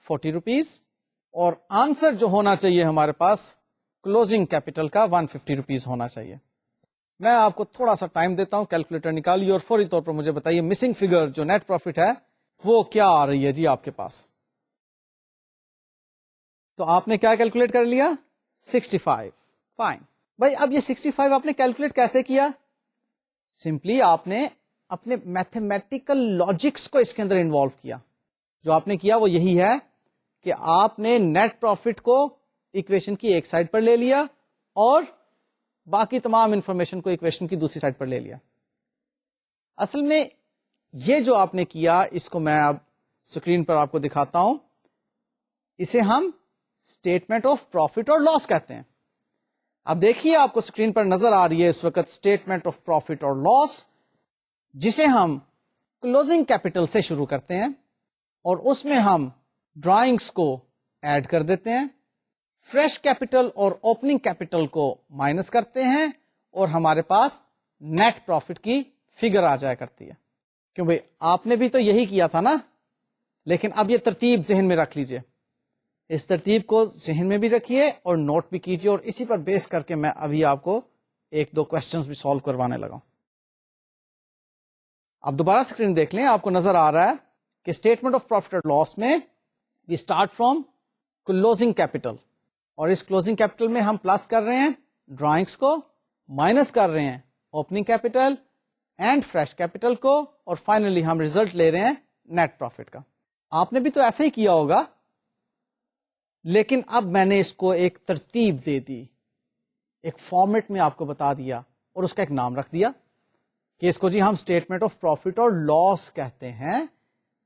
40 rupees, اور آنسر جو ہونا چاہیے ہمارے پاس کلوزنگ کیپٹل کا 150 روپیز ہونا چاہیے. میں آپ کو تھوڑا سا ٹائم دیتا ہوں, کیلکولیٹر نکالیے اور فوری طور پر مجھے بتائیے مسنگ فگر جو نیٹ پروفٹ ہے وہ کیا آ رہی ہے جی آپ کے پاس. تو آپ نے کیا کیلکولیٹ کر لیا؟ 65. فائن بھائی, اب یہ 65 آپ نے کیلکولیٹ کیسے کیا؟ سمپلی آپ نے اپنے میتھمیٹیکل لاجکس کو اس کے اندر انوالو کیا. جو آپ نے کیا وہ یہی ہے کہ آپ نے نیٹ پروفٹ کو اکویشن کی ایک سائڈ پر لے لیا اور باقی تمام انفارمیشن کو اکویشن کی دوسری سائڈ پر لے لیا. اصل میں یہ جو آپ نے کیا اس کو میں اب اسکرین پر آپ کو دکھاتا ہوں, اسے ہم اسٹیٹمنٹ آف پروفٹ اور لاس کہتے ہیں. اب دیکھیے آپ کو اسکرین پر نظر آ رہی ہے اس وقت اسٹیٹمنٹ آف پروفٹ اور لاس, جسے ہم کلوزنگ کیپٹل سے شروع کرتے ہیں اور اس میں ہم ڈرائنگس کو ایڈ کر دیتے ہیں, فریش کیپٹل اور اوپننگ کیپٹل کو مائنس کرتے ہیں اور ہمارے پاس نیٹ پروفٹ کی فگر آ جایا کرتی ہے. کیوں بھائی آپ نے بھی تو یہی کیا تھا نا, لیکن اب یہ ترتیب ذہن میں رکھ لیجئے, اس ترتیب کو ذہن میں بھی رکھیے اور نوٹ بھی کیجئے, اور اسی پر بیس کر کے میں ابھی آپ کو ایک دو کوشچنز بھی سالو کروانے لگا. اب دوبارہ اسکرین دیکھ لیں, آپ کو نظر آ رہا ہے کہ اسٹیٹمنٹ آف پروفٹ اور لاس میں we start from closing capital, اور اس کلوزنگ کیپٹل میں ہم پلس کر رہے ہیں ڈرائنگس کو, مائنس کر رہے ہیں opening capital and fresh capital کو, اور فائنلی ہم ریزلٹ لے رہے ہیں نیٹ پروفٹ کا. آپ نے بھی تو ایسا ہی کیا ہوگا, لیکن اب میں نے اس کو ایک ترتیب دے دی, ایک فارمیٹ میں آپ کو بتا دیا, اور اس کا ایک نام رکھ دیا کہ اس کو جی ہم اسٹیٹمنٹ آف پروفٹ اور لاس کہتے ہیں,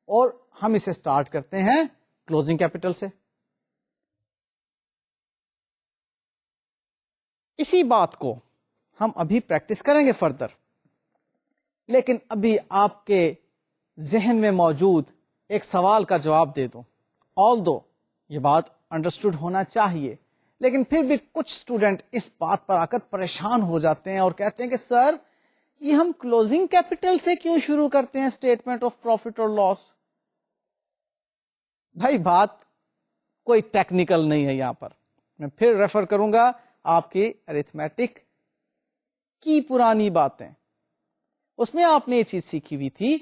اور ہم اسے اسٹارٹ کرتے ہیں کلوزنگ کیپٹل سے. اسی بات کو ہم ابھی پریکٹس کریں گے فردر, لیکن ابھی آپ کے ذہن میں موجود ایک سوال کا جواب دے دوں. آلدو یہ بات انڈرسٹوڈ ہونا چاہیے, لیکن پھر بھی کچھ اسٹوڈنٹ اس بات پر آ کر پریشان ہو جاتے ہیں اور کہتے ہیں کہ سر یہ ہم کلوزنگ کیپٹل سے کیوں شروع کرتے ہیں اسٹیٹمنٹ آف پروفٹ اور لاس. بھائی بات کوئی ٹیکنیکل نہیں ہے, یہاں پر میں پھر ریفر کروں گا آپ کی ارتھمیٹک کی پرانی باتیں. اس میں آپ نے یہ چیز سیکھی ہوئی تھی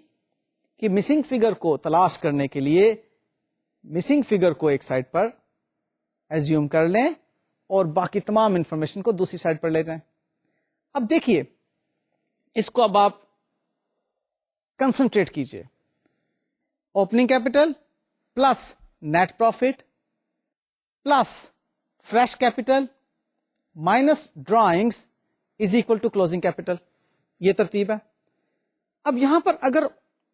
کہ مسنگ فگر کو تلاش کرنے کے لیے مسنگ فگر کو ایک سائڈ پر ایزیوم کر لیں اور باقی تمام انفارمیشن کو دوسری سائڈ پر لے جائیں. اب دیکھیے اس کو اب آپ کنسنٹریٹ کیجئے. Opening capital plus net profit plus fresh capital minus drawings is equal to closing capital, یہ ترتیب ہے. اب یہاں پر اگر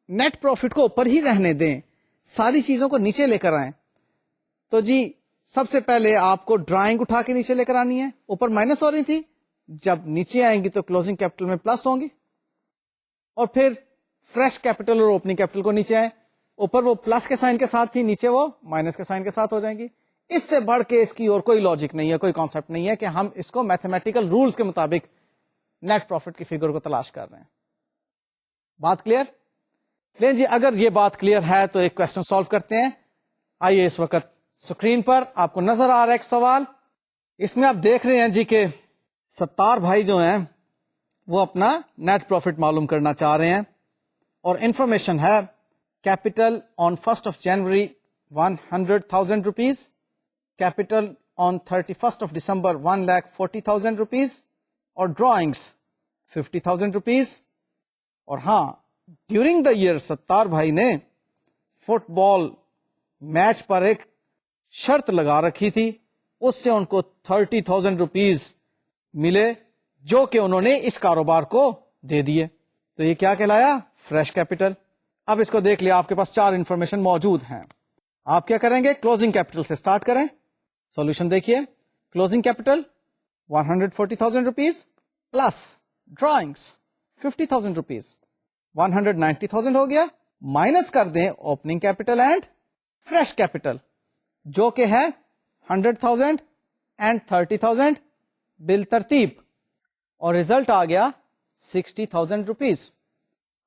نیٹ پروفٹ کو اوپر ہی رہنے دیں, ساری چیزوں کو نیچے لے کر آئیں, تو جی سب سے پہلے آپ کو ڈرائنگ اٹھا کے نیچے لے کر آنی ہے, اوپر مائنس ہو رہی تھی, جب نیچے آئیں گی تو کلوزنگ کیپٹل میں پلس ہوں گی, اور پھر فریش کیپٹل اور اوپننگ کیپٹل کو نیچے آئیں, اوپر وہ پلس کے سائن کے ساتھ تھی, نیچے وہ مائنس کے سائن کے ساتھ ہو جائیں گی. اس سے بڑھ کے اس کی اور کوئی لاجک نہیں ہے, کوئی کانسیپٹ نہیں ہے کہ ہم اس کو میتھمیٹیکل رولز کے مطابق نیٹ پروفٹ کی فگر کو تلاش کر رہے ہیں. بات کلیئر؟ لیں جی, اگر یہ بات کلیئر ہے تو ایک کوشچن سالو کرتے ہیں. آئیے اس وقت اسکرین پر آپ کو نظر آ رہا ہے ایک سوال, اس میں آپ دیکھ رہے ہیں جی کہ ستار بھائی جو ہیں وہ اپنا نیٹ پروفٹ معلوم کرنا چاہ رہے ہیں, اور انفارمیشن ہے کیپٹل آن 1 جنوری 100,000 روپیز, کیپٹل آن 31 ڈسمبر 1,40,000 روپیز, اور ڈرائنگس 50,000 روپیز. اور ہاں ڈیورنگ دا ایئر ستار بھائی نے فٹ بال میچ پر ایک شرط لگا رکھی تھی, اس سے ان کو 30,000 روپیز ملے جو کہ انہوں نے اس کاروبار کو دے دیے. تو یہ کیا کہلایا؟ Fresh capital. اب اس کو دیکھ لیا, آپ کے پاس 4 انفارمیشن موجود ہیں. آپ کیا کریں گے؟ کلوزنگ کیپٹل سے سٹارٹ کریں. سولوشن دیکھیے, closing capital 140,000 rupees plus drawings 50,000 rupees 190,000 ہو گیا, مائنس کر دیں opening capital and fresh capital جو کہ ہے 100,000 اینڈ 30,000 بالترتیب, اور ریزلٹ آ گیا 60,000 روپیز.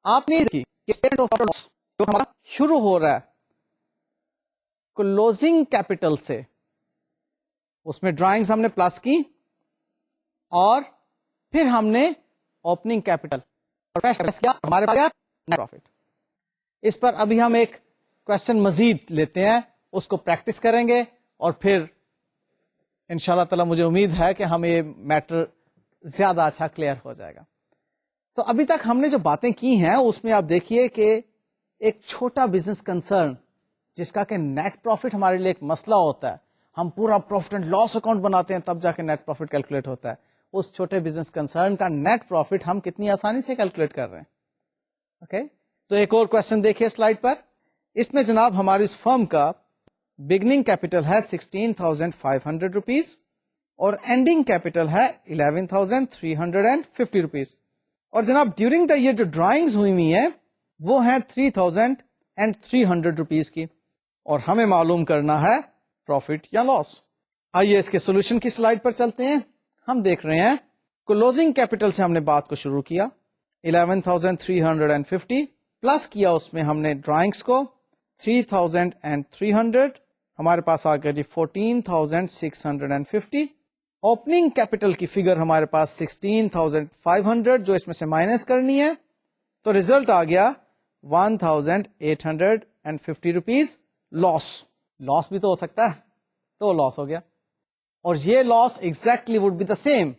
آپ نے جو ہمارا شروع ہو رہا ہے کلوزنگ کیپٹل سے, اس میں ڈرائنگز ہم نے پلس کی, اور پھر ہم نے اوپننگ کیپٹل ہمارے پاس نیٹ پروفٹ. اس پر ابھی ہم ایک کوشچن مزید لیتے ہیں, اس کو پریکٹس کریں گے, اور پھر انشاءاللہ تعالی مجھے امید ہے کہ ہمیں یہ میٹر زیادہ اچھا کلیئر ہو جائے گا. تو ابھی تک ہم نے جو باتیں کی ہیں اس میں آپ دیکھیے کہ ایک چھوٹا بزنس کنسرن جس کا کہ نیٹ پروفٹ ہمارے لیے ایک مسئلہ ہوتا ہے, ہم پورا پروفٹ اینڈ لاس اکاؤنٹ بناتے ہیں تب جا کے نیٹ پروفٹ کیلکولیٹ ہوتا ہے, اس چھوٹے بزنس کنسرن کا نیٹ پروفٹ ہم کتنی آسانی سے کیلکولیٹ کر رہے ہیں. اوکے, تو ایک اور کوشچن دیکھیے سلائڈ پر. اس میں جناب ہماری اس فرم کا بگننگ کیپٹل ہے 16,500 روپیز اور اینڈنگ کیپٹل ہے 11,350 روپیز, اور جناب ڈیورنگ دا ایئر جو ڈرائنگز ہوئی ہوئی ہیں وہ ہیں 3,300 روپیز کی, اور ہمیں معلوم کرنا ہے پروفٹ یا لاس. آئیے اس کے سولوشن کی سلائیڈ پر چلتے ہیں. ہم دیکھ رہے ہیں کلوزنگ کیپٹل سے ہم نے بات کو شروع کیا 11,350 پلس کیا اس میں ہم نے ڈرائنگس کو 3,300 ہمارے پاس آ گیا جی 14,650. اوپننگ کیپٹل کی فگر ہمارے پاس 16,500 جو اس میں سے مائنس کرنی ہے تو ریزلٹ آ گیا 1,850 روپیز لاس بھی تو ہو سکتا ہے تو لاس ہو گیا اور یہ loss exactly would be the same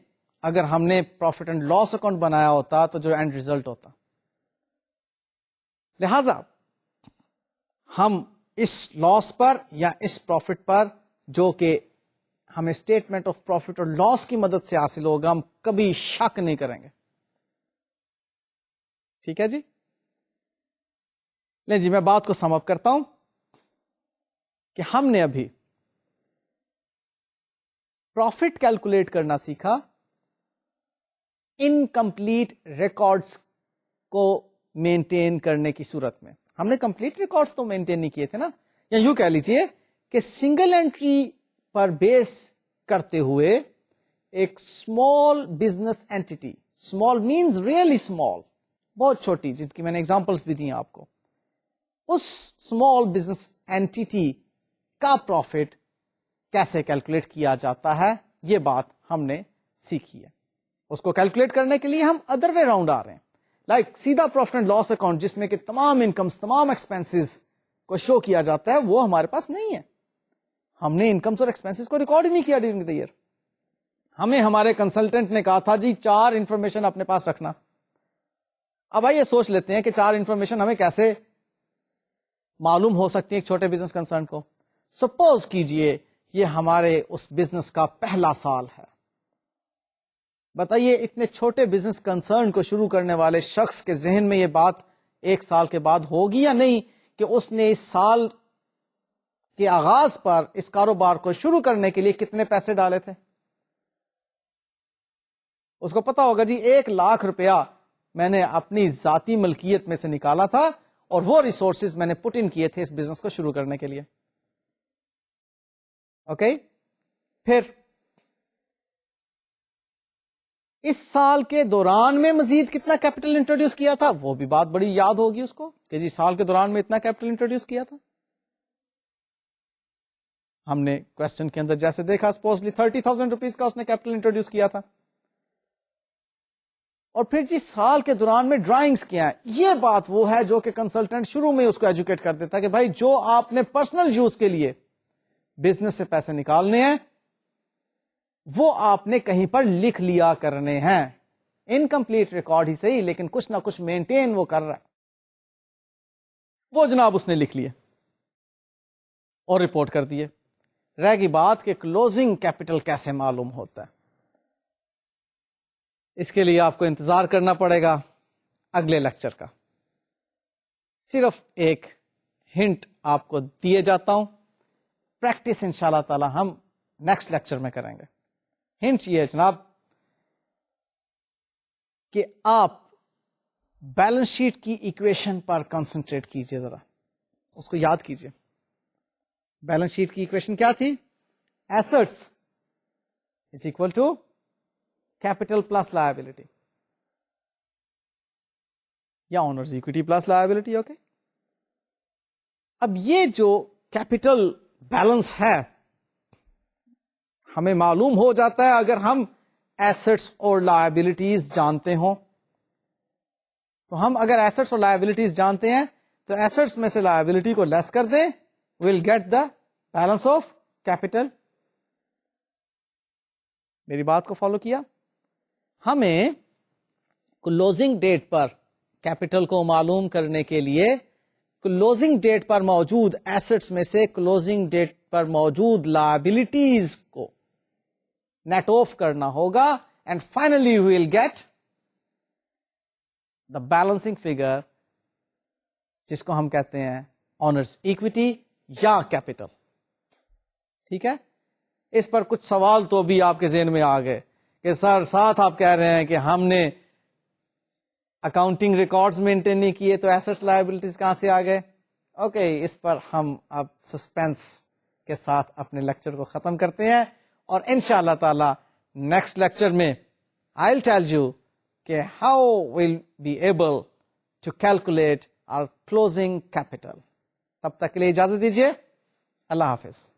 اگر ہم نے پروفٹ اینڈ لاس اکاؤنٹ بنایا ہوتا تو جو اینڈ ریزلٹ ہوتا. لہذا ہم اس لاس پر یا اس پروفٹ پر جو کہ ہمیں اسٹیٹمنٹ آف پروفٹ اور لاس کی مدد سے حاصل ہوگا ہم کبھی شک نہیں کریں گے. ٹھیک ہے جی. لیں جی میں بات کو سم اپ کرتا ہوں کہ ہم نے ابھی پروفٹ کیلکولیٹ کرنا سیکھا انکمپلیٹ ریکارڈز کو مینٹین کرنے کی صورت میں. ہم نے کمپلیٹ ریکارڈز تو مینٹین نہیں کیے تھے نا, یا یوں کہہ لیجئے کہ سنگل انٹری پر بیس کرتے ہوئے ایک small business entity, small means really small, بہت چھوٹی, جن کی میں نے ایگزامپلس بھی دی ہیں آپ کو, اس اسمال بزنس اینٹی کا پروفٹ کیسے کیلکولیٹ کیا جاتا ہے یہ بات ہم نے سیکھی ہے. اس کو کیلکولیٹ کرنے کے لیے ہم ادر وے راؤنڈ آ رہے ہیں, لائک سیدھا پروفٹ اینڈ لاس اکاؤنٹ جس میں کہ تمام انکمز تمام ایکسپینسز کو شو کیا جاتا ہے, وہ ہمارے پاس نہیں ہے. ہم نے انکمز اور ایکسپینسز کو ریکارڈ ہی نہیں کیا ڈیورنگ دی ایئر. ہمیں ہمارے کنسلٹنٹ نے کہا تھا جی 4 انفارمیشن اپنے پاس رکھنا. اب آئیے سوچ لیتے ہیں کہ 4 انفارمیشن ہمیں کیسے معلوم ہو سکتی ہے ایک چھوٹے بزنس کنسرن کو. سپوز کیجئے یہ ہمارے اس بزنس کا پہلا سال ہے. بتائیے اتنے چھوٹے بزنس کنسرن کو شروع کرنے والے شخص کے ذہن میں یہ بات 1 سال کے بعد ہوگی یا نہیں کہ اس نے اس سال کے آغاز پر اس کاروبار کو شروع کرنے کے لیے کتنے پیسے ڈالے تھے. اس کو پتا ہوگا جی 1 لاکھ روپیہ میں نے اپنی ذاتی ملکیت میں سے نکالا تھا اور وہ ریسورسز میں نے پٹ ان کیے تھے اس بزنس کو شروع کرنے کے لیے. اوکے, پھر اس سال کے دوران میں مزید کتنا کیپٹل انٹروڈیوس کیا تھا, وہ بھی بات بڑی یاد ہوگی اس کو کہ جی سال کے دوران میں اتنا کیپٹل انٹروڈیوس کیا تھا. ہم نے کوشچن کے اندر جیسے دیکھا سپوزلی 30,000 روپیز کا اس نے کیپٹل انٹروڈیوس کیا تھا. اور پھر جی سال کے دوران میں ڈرائنگز کیا ہے, یہ بات وہ ہے جو کہ کنسلٹنٹ شروع میں اس کو ایجوکیٹ کر دیتا ہے کہ بھائی جو آپ نے پرسنل یوز کے لیے بزنس سے پیسے نکالنے ہیں وہ آپ نے کہیں پر لکھ لیا کرنے ہیں. انکمپلیٹ ریکارڈ ہی صحیح لیکن کچھ نہ کچھ مینٹین وہ کر رہا ہے, وہ جناب اس نے لکھ لیے اور رپورٹ کر دیے. رہ گئی بات کہ کلوزنگ کیپٹل کیسے معلوم ہوتا ہے. اس کے لیے آپ کو انتظار کرنا پڑے گا اگلے لیکچر کا. صرف ایک ہنٹ آپ کو دیے جاتا ہوں, پریکٹس انشاءاللہ تعالی ہم نیکسٹ لیکچر میں کریں گے. ہنٹ یہ ہے جناب کہ آپ بیلنس شیٹ کی ایکویشن پر کنسنٹریٹ کیجئے, ذرا اس کو یاد کیجئے. بیلنس شیٹ کی ایکویشن کیا تھی؟ Assets is equal to capital plus liability یا owners equity plus liability. Okay, اب یہ جو کیپٹل بیلنس ہے ہمیں معلوم ہو جاتا ہے اگر ہم ایسٹس اور لائبلٹیز جانتے ہوں. تو ہم اگر ایسٹس اور لائبلٹیز جانتے ہیں تو ایسٹس میں سے لائبلٹی کو لیس کر دیں, we'll get the balance of capital. میری بات کو فالو کیا؟ ہمیں کلوزنگ ڈیٹ پر کیپٹل کو معلوم کرنے کے لیے کلوزنگ ڈیٹ پر موجود ایسٹس میں سے کلوزنگ ڈیٹ پر موجود لائبلٹیز کو نیٹ آف کرنا ہوگا and finally we will get the balancing figure جس کو ہم کہتے ہیں آنرز اکوٹی یا کیپٹل. ٹھیک ہے, اس پر کچھ سوال تو بھی آپ کے ذہن میں آ گئے کہ سر ساتھ آپ کہہ رہے ہیں کہ ہم نے اکاؤنٹنگ ریکارڈز مینٹین نہیں کیے تو ایسٹس لائبلٹیز کہاں سے آ گئے. اوکے, اس پر ہم اب سسپینس کے ساتھ اپنے لیکچر کو ختم کرتے ہیں. اور انشاءاللہ تعالی نیکسٹ لیکچر میں آئی ول ٹیل یو کہ how will be able to calculate our closing capital. تب تک کے لیے اجازت دیجیے. اللہ حافظ.